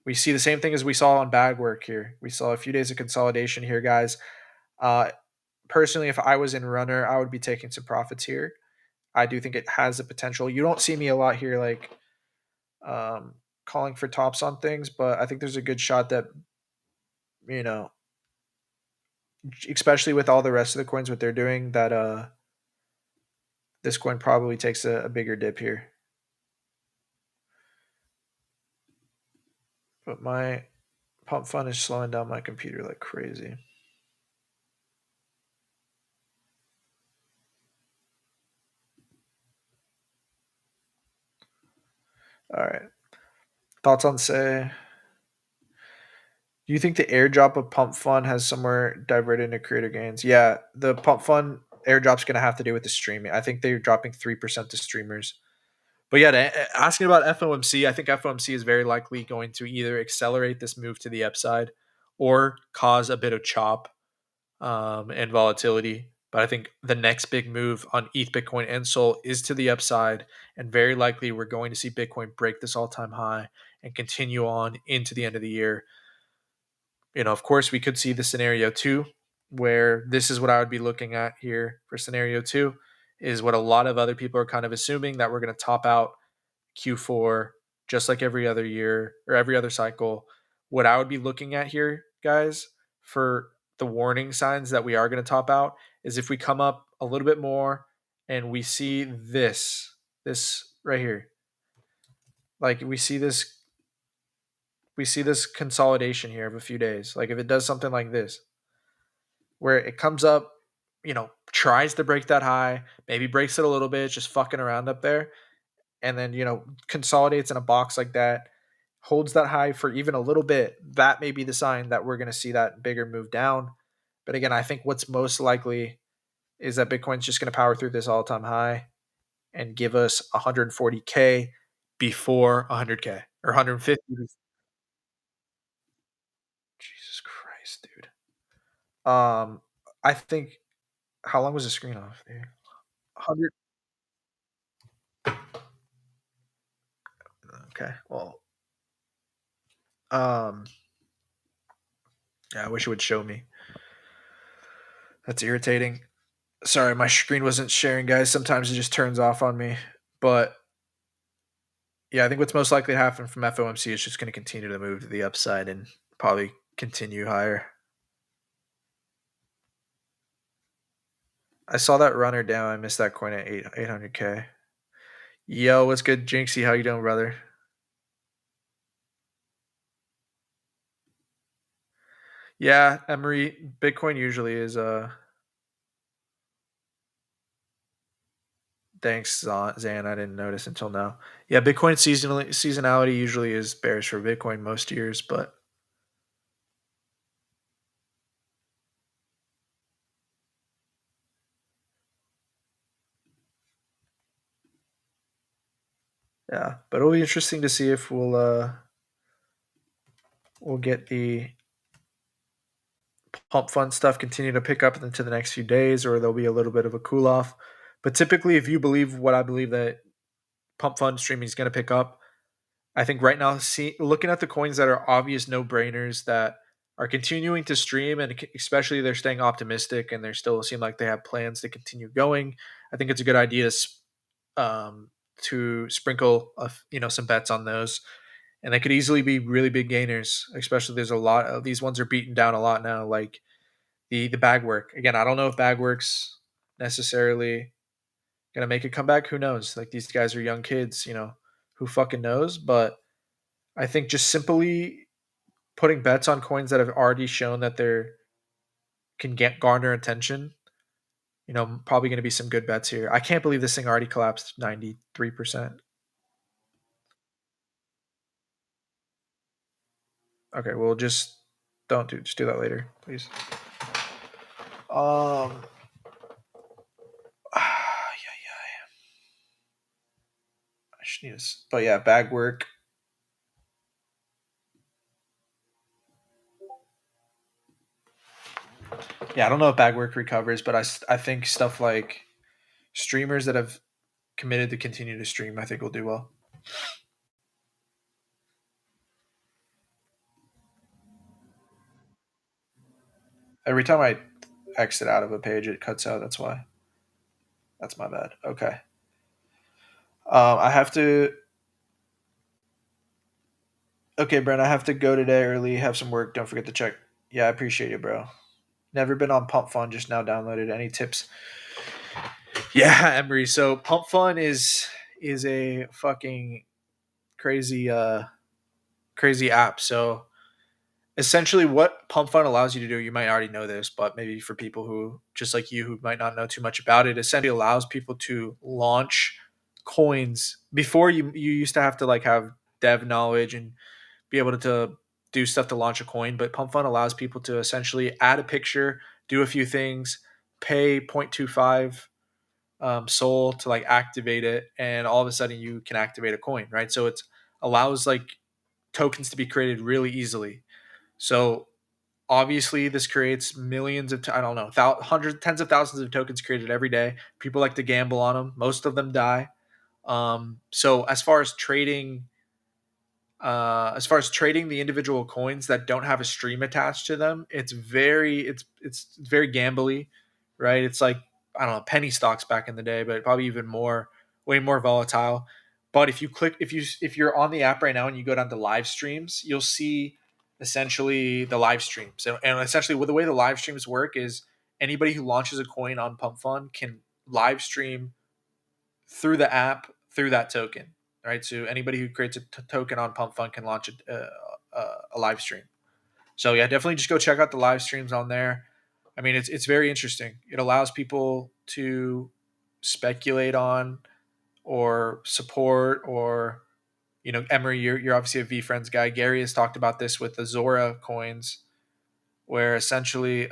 we see the same thing as we saw on Bagwork here. We saw a few days of consolidation here, guys. Personally, if I was in Runner, I would be taking some profits here. I do think it has the potential. You don't see me a lot here, like calling for tops on things, but I think there's a good shot that you know especially with all the rest of the coins, what they're doing, that this coin probably takes a bigger dip here. But my pump fund is slowing down my computer like crazy. All right. Thoughts on say? Do you think the airdrop of pump fund has somewhere diverted into creator gains? Yeah, the pump fund airdrop's going to have to do with the streaming. I think they're dropping 3% to streamers. But yeah, asking about FOMC, I think FOMC is very likely going to either accelerate this move to the upside or cause a bit of chop and volatility. But I think the next big move on ETH, Bitcoin, and Sol is to the upside, and very likely we're going to see Bitcoin break this all-time high and continue on into the end of the year. Of course, we could see the scenario two, where this is what I would be looking at here for scenario two, is what a lot of other people are kind of assuming, that we're going to top out Q4 just like every other year or every other cycle. What I would be looking at here, guys, for the warning signs that we are going to top out, is if we come up a little bit more and we see this right here. Like we see this consolidation here of a few days. Like if it does something like this, where it comes up, tries to break that high, maybe breaks it a little bit, just fucking around up there, and then, consolidates in a box like that, holds that high for even a little bit, that may be the sign that we're going to see that bigger move down. But again, I think what's most likely is that Bitcoin's just going to power through this all-time high and give us 140K before 100K or 150. Jesus Christ, dude. I think, how long was the screen off there? 100. Okay. Well, um, yeah, I wish it would show me. That's irritating. Sorry, my screen wasn't sharing, guys. Sometimes it just turns off on me. But yeah, I think what's most likely to happen from FOMC is just going to continue to move to the upside and probably continue higher. I saw that runner down. I missed that coin at 800K. Yo, what's good, Jinxie? How you doing, brother? Yeah, Emery, Bitcoin usually is thanks, Zan. I didn't notice until now. Yeah, Bitcoin seasonality usually is bearish for Bitcoin most years, but yeah. But it'll be interesting to see if we'll get the pump fund stuff continue to pick up into the next few days, or there'll be a little bit of a cool off. But typically, if you believe what I believe, that pump fund streaming is going to pick up, I think right now, looking at the coins that are obvious no brainers that are continuing to stream, and especially they're staying optimistic and they still seem like they have plans to continue going, I think it's a good idea to sprinkle some bets on those, and they could easily be really big gainers. Especially there's a lot of these ones are beaten down a lot now, like the bag work. Again, I don't know if bag work's necessarily gonna make a comeback. Who knows? Like these guys are young kids, who fucking knows? But I think just simply putting bets on coins that have already shown that they're can get garner attention, probably going to be some good bets here. I can't believe this thing already collapsed 93%. Okay, well, just just do that later, please. Yeah. I should need this, but yeah, bag work. Yeah, I don't know if bag work recovers, but I think stuff like streamers that have committed to continue to stream, I think will do well. Every time I exit out of a page, it cuts out. That's why. That's my bad. Okay. I have to. Okay, Brent, I have to go today early. Have some work. Don't forget to check. Yeah, I appreciate it, bro. Never been on Pump Fun. Just now downloaded. Any tips? Yeah, Emery. So Pump Fun is a fucking crazy crazy app. So essentially, what Pump Fund allows you to do, you might already know this, but maybe for people who just like you who might not know too much about it, essentially allows people to launch coins. Before, you used to have to like have dev knowledge and be able to do stuff to launch a coin, but Pump Fund allows people to essentially add a picture, do a few things, pay 0.25 Sol to like activate it, and all of a sudden you can activate a coin, right? So it allows like tokens to be created really easily. So obviously this creates millions of I don't know, hundreds, tens of thousands of tokens created every day. People like to gamble on them. Most of them die. So as far as trading the individual coins that don't have a stream attached to them, it's very gambly, right? It's like, I don't know, penny stocks back in the day, but probably even more, way more volatile. But if you're on the app right now and you go down to live streams, you'll see essentially the live streams. And essentially the way the live streams work is anybody who launches a coin on Pump Fund can live stream through the app through that token, right? So anybody who creates a token on Pump Fund can launch a live stream. So yeah, definitely just go check out the live streams on there. I mean, it's very interesting. It allows people to speculate on or support or Emery, you're obviously a VFriends guy. Gary has talked about this with the Zora coins, where essentially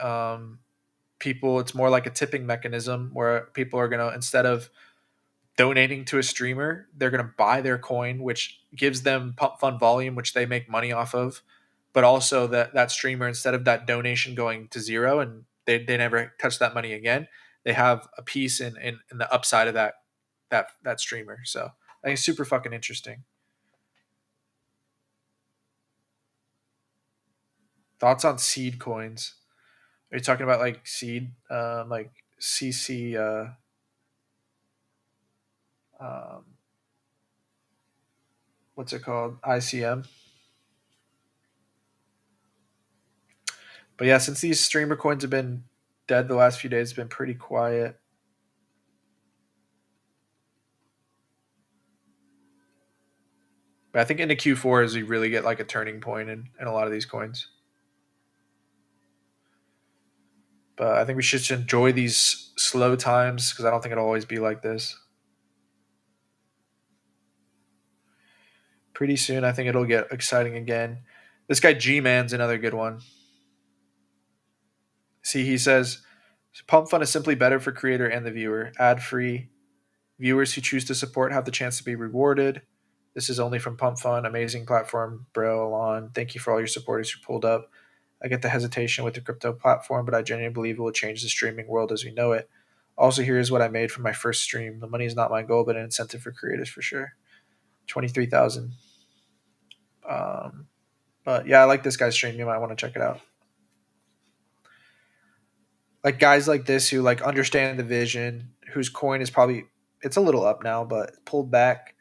people, it's more like a tipping mechanism where people are gonna, instead of donating to a streamer, they're going to buy their coin, which gives them Pump Fund volume, which they make money off of. But also that streamer, instead of that donation going to zero and they never touch that money again, they have a piece in the upside of that streamer. So I think it's super fucking interesting. Thoughts on seed coins? Are you talking about like seed, like CC, um, what's it called? ICM. But yeah, since these streamer coins have been dead the last few days, it's been pretty quiet. But I think into Q4 is you really get like a turning point in a lot of these coins. But I think we should just enjoy these slow times because I don't think it'll always be like this. Pretty soon, I think it'll get exciting again. This guy G Man's another good one. See, he says Pump Fun is simply better for creator and the viewer. Ad free. Viewers who choose to support have the chance to be rewarded. This is only from Pump Fun. Amazing platform, bro. Alon. Thank you for all your supporters who pulled up. I get the hesitation with the crypto platform, but I genuinely believe it will change the streaming world as we know it. Also, here's what I made from my first stream. The money is not my goal, but an incentive for creators for sure. 23,000. Um, but yeah, I like this guy's stream. You might want to check it out. Like guys like this who like understand the vision, whose coin is probably, it's a little up now, but pulled back.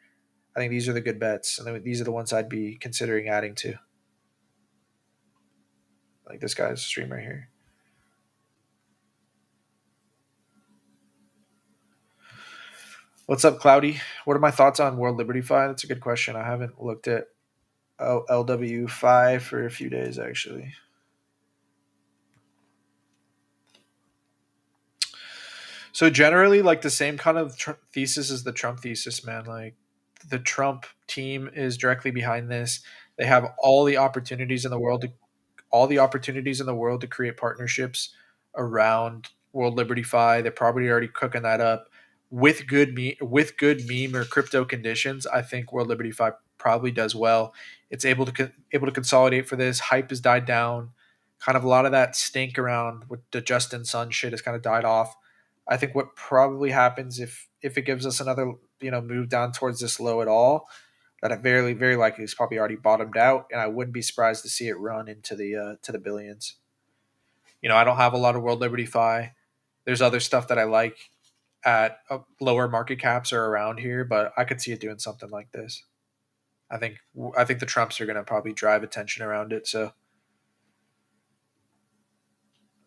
I think these are the good bets, and these are the ones I'd be considering adding to. Like this guy's stream right here. What's up, Cloudy? What are my thoughts on World Liberty Fi? That's a good question. I haven't looked at LW Fi for a few days actually. So generally, like the same kind of thesis as the Trump thesis, man. Like the Trump team is directly behind this. They have all the opportunities in the world to create partnerships around World Liberty Fi. They're probably already cooking that up with with good meme or crypto conditions. I think World Liberty Fi probably does well. It's able to consolidate for this. Hype has died down. Kind of a lot of that stink around with the Justin Sun shit has kind of died off. I think what probably happens if it gives us another move down towards this low at all, that it very likely is probably already bottomed out, and I wouldn't be surprised to see it run into the to the billions. I don't have a lot of World Liberty Fi. There's other stuff that I like at lower market caps or around here, but I could see it doing something like this. I think the Trumps are going to probably drive attention around it. So,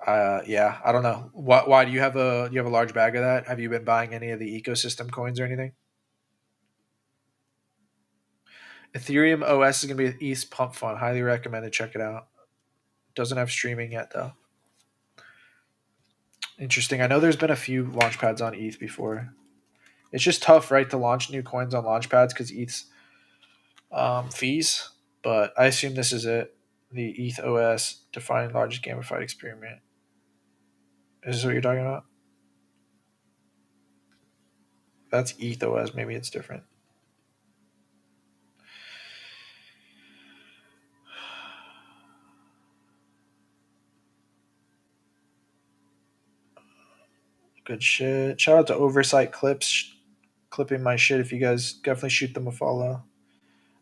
yeah, I don't know. Why do you have a large bag of that? Have you been buying any of the ecosystem coins or anything? Ethereum OS is going to be an ETH pump fund. Highly recommended. Check it out. Doesn't have streaming yet though. Interesting. I know there's been a few launchpads on ETH before. It's just tough, right, to launch new coins on launchpads because ETH's fees. But I assume this is it. The ETH OS defining largest gamified experiment. Is this what you're talking about? That's ETH OS. Maybe it's different. Good shit. Shout out to Oversight Clips clipping my shit. If you guys definitely shoot them a follow.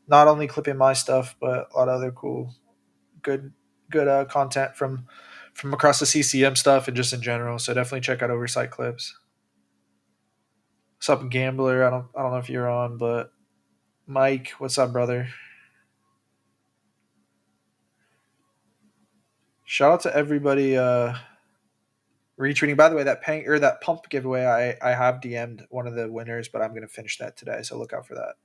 Not only clipping my stuff, but a lot of other cool, good, good content from across the CCM stuff and just in general. So definitely check out Oversight Clips. What's up, Gambler? I don't know if you're on, but Mike, what's up, brother? Shout out to everybody retweeting. By the way, that pump giveaway, I have DM'd one of the winners, but I'm gonna finish that today, so look out for that.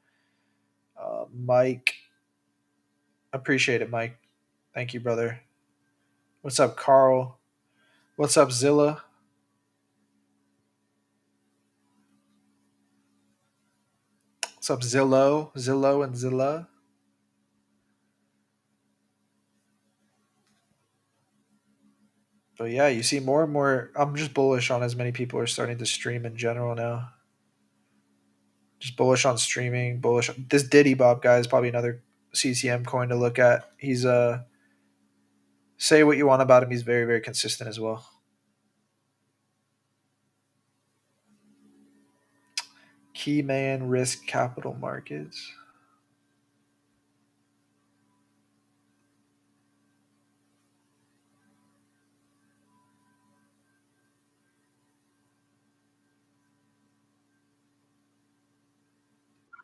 Mike, appreciate it, Mike. Thank you, brother. What's up, Carl? What's up, Zilla? What's up, Zillow and Zilla? But yeah, you see more and more. I'm just bullish on as many people are starting to stream in general now. Just bullish on streaming. Bullish. This Diddy Bob guy is probably another CCM coin to look at. He's say what you want about him. He's very very consistent as well. Keyman Risk Capital Markets.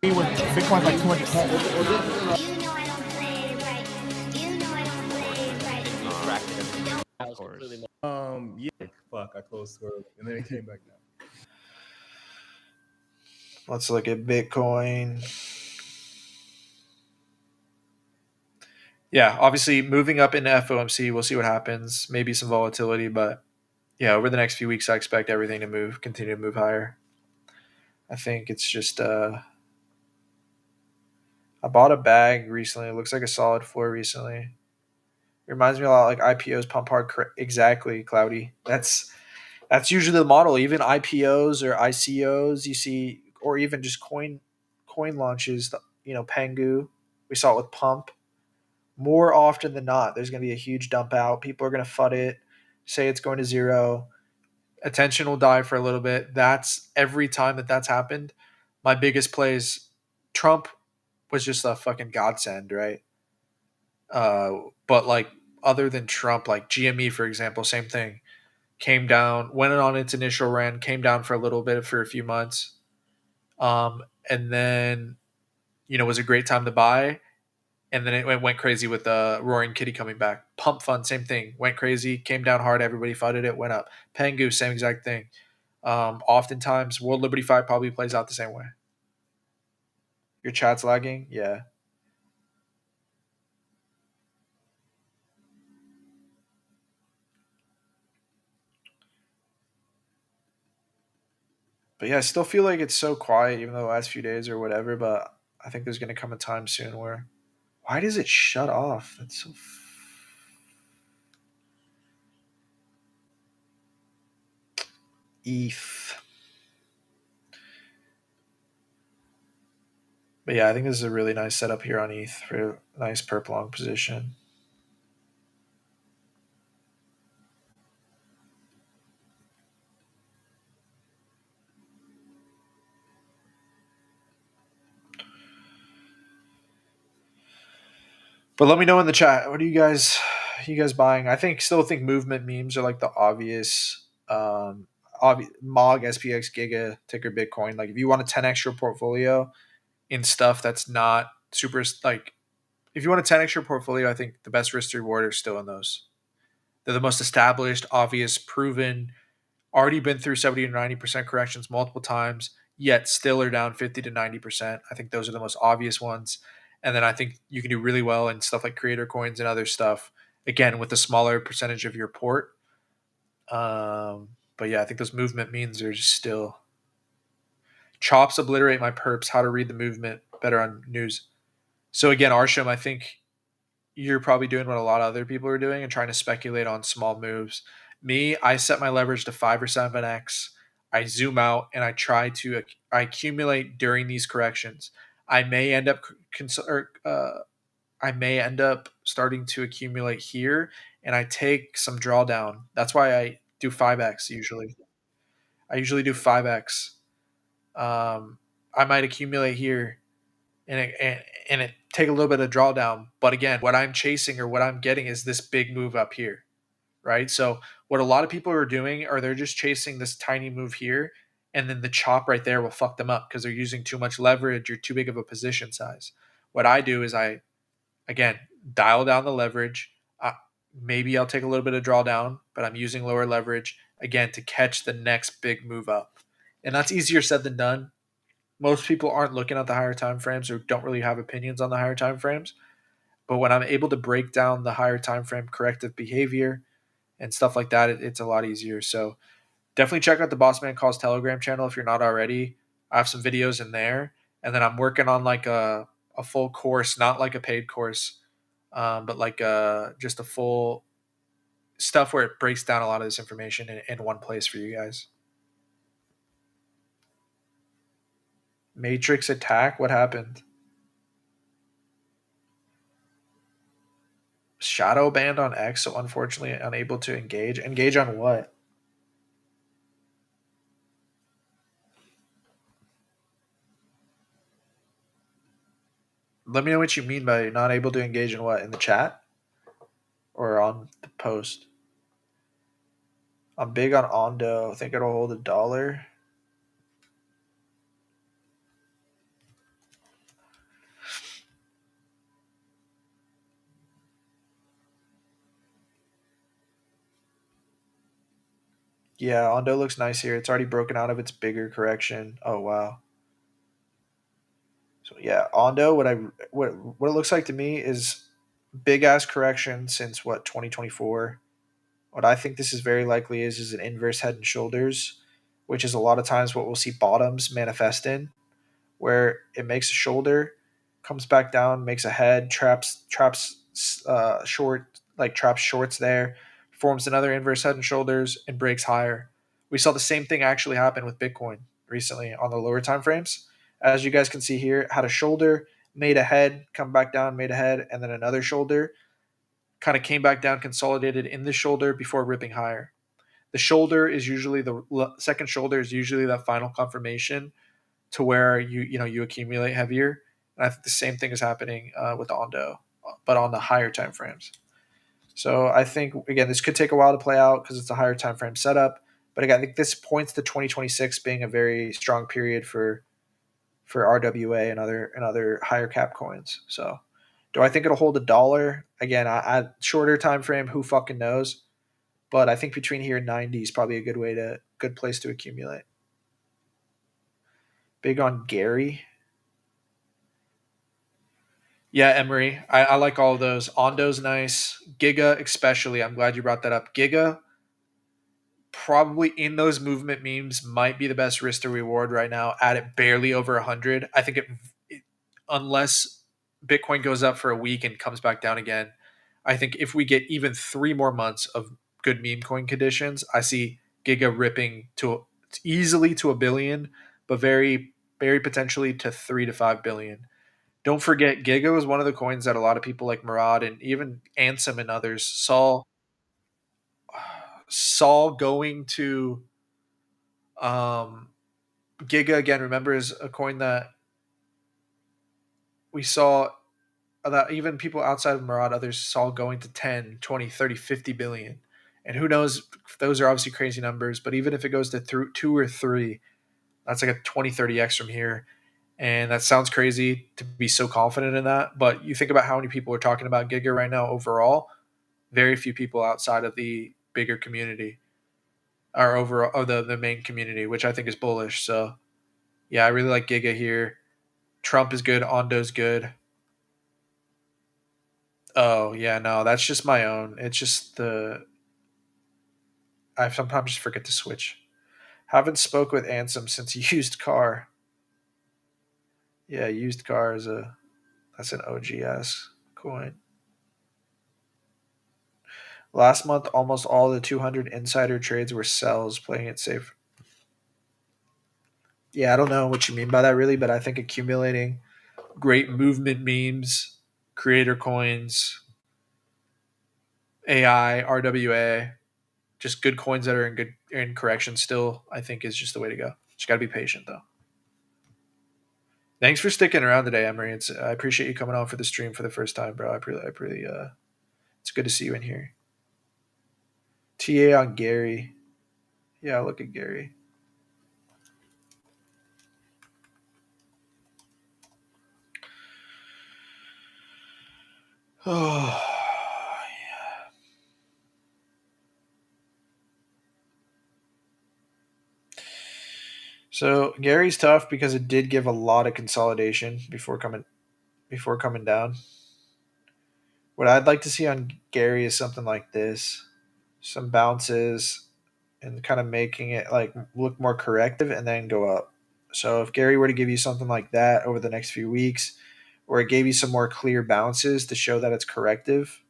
Bitcoin's like 200. Of course. Yeah. Fuck, I closed early, and then it came back down. Let's look at Bitcoin. Yeah, obviously moving up into FOMC, we'll see what happens. Maybe some volatility, but yeah, over the next few weeks, I expect everything to continue to move higher. I think it's just I bought a bag recently. It looks like a solid floor recently. It reminds me a lot like IPOs pump hard. Exactly, Cloudy. That's usually the model. Even IPOs or ICOs, you see, or even just coin launches. You know, Pengu. We saw it with Pump. More often than not, there's going to be a huge dump out. People are going to FUD it, say it's going to zero. Attention will die for a little bit. That's every time that's happened. My biggest plays, Trump was just a fucking godsend, right? But like other than Trump, like GME for example, same thing. Came down, went on its initial run, came down for a little bit for a few months, and then was a great time to buy. And then it went crazy with Roaring Kitty coming back. Pump Fund, same thing. Went crazy, came down hard. Everybody funded it, went up. Pengu, same exact thing. Oftentimes, World Liberty 5 probably plays out the same way. Your chat's lagging? Yeah. But yeah, I still feel like it's so quiet, even though the last few days or whatever. But I think there's going to come a time soon where. Why does it shut off? That's so. ETH. But yeah, I think this is a really nice setup here on ETH for a nice perp long position. But let me know in the chat. What are you guys buying? I still think movement memes are like the obvious MOG SPX Giga ticker Bitcoin. Like if you want a 10x your portfolio in stuff that's not super like if you want a 10x your portfolio, I think the best risk to reward are still in those. They're the most established, obvious, proven, already been through 70 to 90% corrections multiple times, yet still are down 50 to 90%. I think those are the most obvious ones. And then I think you can do really well in stuff like creator coins and other stuff. Again, with a smaller percentage of your port. But yeah, I think those movement means are just still. Chops obliterate my perps. How to read the movement better on news. So again, Arsham, I think you're probably doing what a lot of other people are doing and trying to speculate on small moves. Me, I set my leverage to 5 or 7x. I zoom out and I accumulate during these corrections. I may end up I may end up starting to accumulate here, and I take some drawdown. That's why I do 5x usually. I usually do 5x. I might accumulate here and it take a little bit of drawdown. But again, what I'm chasing or what I'm getting is this big move up here, right? So what a lot of people are doing are they're just chasing this tiny move here, and then the chop right there will fuck them up because they're using too much leverage or too big of a position size. What I do is I again dial down the leverage. Maybe I'll take a little bit of drawdown, but I'm using lower leverage again to catch the next big move up, and that's easier said than done. Most people aren't looking at the higher time frames or don't really have opinions on the higher time frames. But when I'm able to break down the higher time frame corrective behavior and stuff like that, it's a lot easier. So definitely check out the Boss Man Calls Telegram channel if you're not already. I have some videos in there, and then I'm working on like a full course, not like a paid course, but like just a full stuff where it breaks down a lot of this information in one place for you guys. Matrix attack? What happened? Shadow banned on X, so unfortunately unable to engage. Engage on what? Let me know what you mean by not able to engage in what? In the chat? Or on the post? I'm big on Ondo. I think it'll hold $1. Yeah, Ondo looks nice here. It's already broken out of its bigger correction. Oh wow. So yeah, Ondo, what it looks like to me is big ass correction since what 2024. What I think this is very likely is an inverse head and shoulders, which is a lot of times what we'll see bottoms manifest in, where it makes a shoulder, comes back down, makes a head, traps shorts there, forms another inverse head and shoulders, and breaks higher. We saw the same thing actually happen with Bitcoin recently on the lower time frames. As you guys can see here, it had a shoulder, made a head, come back down, made a head, and then another shoulder, kind of came back down, consolidated in the shoulder before ripping higher. The shoulder is usually the second shoulder is usually that final confirmation to where you accumulate heavier. And I think the same thing is happening with Ondo, but on the higher time frames. So I think again this could take a while to play out because it's a higher time frame setup. But again, I think this points to 2026 being a very strong period for RWA and other higher cap coins. So do I think it'll hold $1? Again, I shorter time frame, who fucking knows? But I think between here and 90 is probably a good place to accumulate. Big on Gary. Yeah, Emery. I like all of those. Ondo's nice. Giga, especially. I'm glad you brought that up. Giga, probably in those movement memes, might be the best risk to reward right now at it barely over 100. I think unless Bitcoin goes up for a week and comes back down again, I think if we get even 3 more months of good meme coin conditions, I see Giga ripping easily to $1 billion, but very, very potentially to 3 to 5 billion. Don't forget, Giga was one of the coins that a lot of people like Murad and even Ansem and others saw going to Giga again. Remember, is a coin that we saw that even people outside of Murad, others saw going to 10, 20, 30, 50 billion. And who knows, those are obviously crazy numbers, but even if it goes to 2 or 3, that's like a 20, 30x from here. And that sounds crazy to be so confident in that. But you think about how many people are talking about Giga right now overall, very few people outside of the bigger community are overall, or the main community, which I think is bullish. So yeah, I really like Giga here. Trump is good. Ondo's good. Oh, yeah, no, that's just my own. It's just I sometimes just forget to switch. Haven't spoke with Ansem since used car. Yeah, used car is that's an OGS coin. Last month, almost all the 200 insider trades were sells, playing it safe. Yeah, I don't know what you mean by that really, but I think accumulating great movement memes, creator coins, AI, RWA, just good coins that are in correction still, I think is just the way to go. Just gotta be patient though. Thanks for sticking around today, Emery. I appreciate you coming on for the stream for the first time, bro. I really it's good to see you in here. TA on Gary. Yeah, look at Gary. Oh, yeah. So Gary's tough because it did give a lot of consolidation before coming down. What I'd like to see on Gary is something like this. Some bounces and kind of making it like look more corrective and then go up. So if Gary were to give you something like that over the next few weeks, or it gave you some more clear bounces to show that it's corrective,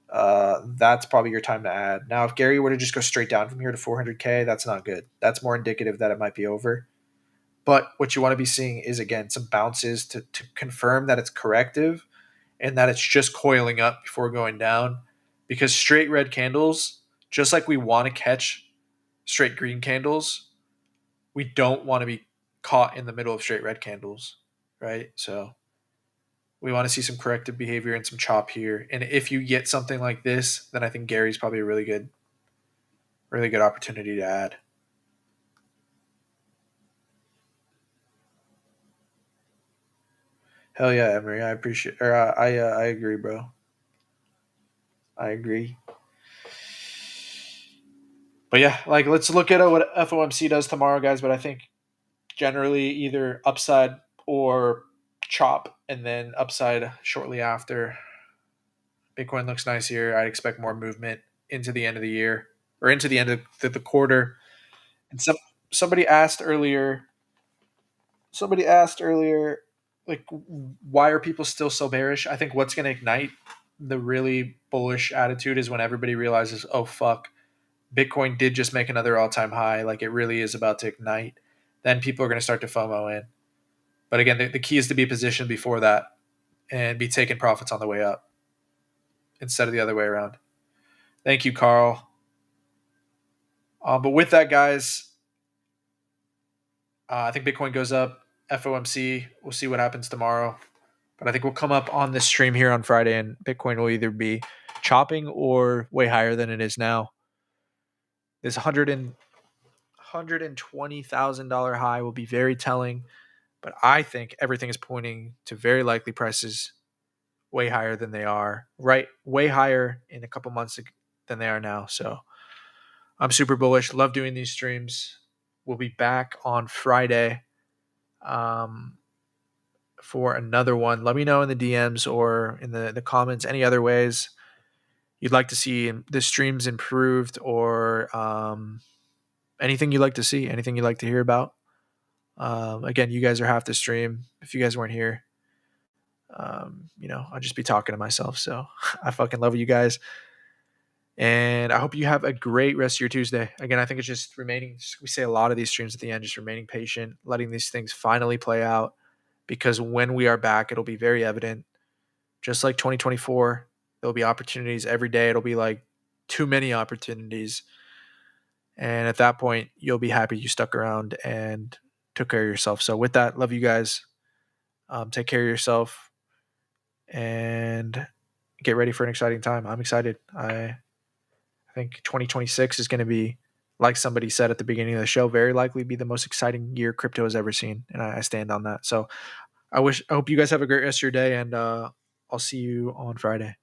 that's probably your time to add. Now, if Gary were to just go straight down from here to 400K, that's not good. That's more indicative that it might be over. But what you want to be seeing is, again, some bounces to confirm that it's corrective and that it's just coiling up before going down. Because straight red candles, just like we want to catch straight green candles, we don't want to be caught in the middle of straight red candles, right? So we want to see some corrective behavior and some chop here. And if you get something like this, then I think Gary's probably a really good opportunity to add. Hell yeah, Emery. I appreciate, or I agree, bro. I agree. But yeah, like let's look at what FOMC does tomorrow, guys. But I think generally either upside or chop, and then upside shortly after. Bitcoin looks nice here. I'd expect more movement into the end of the year or into the end of the quarter. And somebody asked earlier. Somebody asked earlier, like, why are people still so bearish? I think what's going to ignite the really bullish attitude is when everybody realizes, oh fuck, Bitcoin did just make another all-time high. Like it really is about to ignite. Then people are going to start to FOMO in. But again, the key is to be positioned before that and be taking profits on the way up instead of the other way around. Thank you, Carl. But with that, guys, I think Bitcoin goes up. FOMC, we'll see what happens tomorrow. But I think we'll come up on this stream here on Friday, and Bitcoin will either be chopping or way higher than it is now. This $120,000 high will be very telling, but I think everything is pointing to very likely prices way higher than they are, right? Way higher in a couple months than they are now. So I'm super bullish. Love doing these streams. We'll be back on Friday for another one. Let me know in the DMs or in the comments any other ways you'd like to see the streams improved, or anything you'd like to see, anything you'd like to hear about. Again, you guys are half the stream. If you guys weren't here, I'll just be talking to myself. So I fucking love you guys. And I hope you have a great rest of your Tuesday. Again, I think it's just remaining, we say a lot of these streams at the end, just remaining patient, letting these things finally play out, because when we are back, it'll be very evident. Just like 2024, there'll be opportunities every day. It'll be like too many opportunities. And at that point, you'll be happy you stuck around and took care of yourself. So with that, love you guys. Take care of yourself and get ready for an exciting time. I'm excited. I think 2026 is going to be, like somebody said at the beginning of the show, very likely be the most exciting year crypto has ever seen. And I stand on that. So I hope you guys have a great rest of your day, and I'll see you on Friday.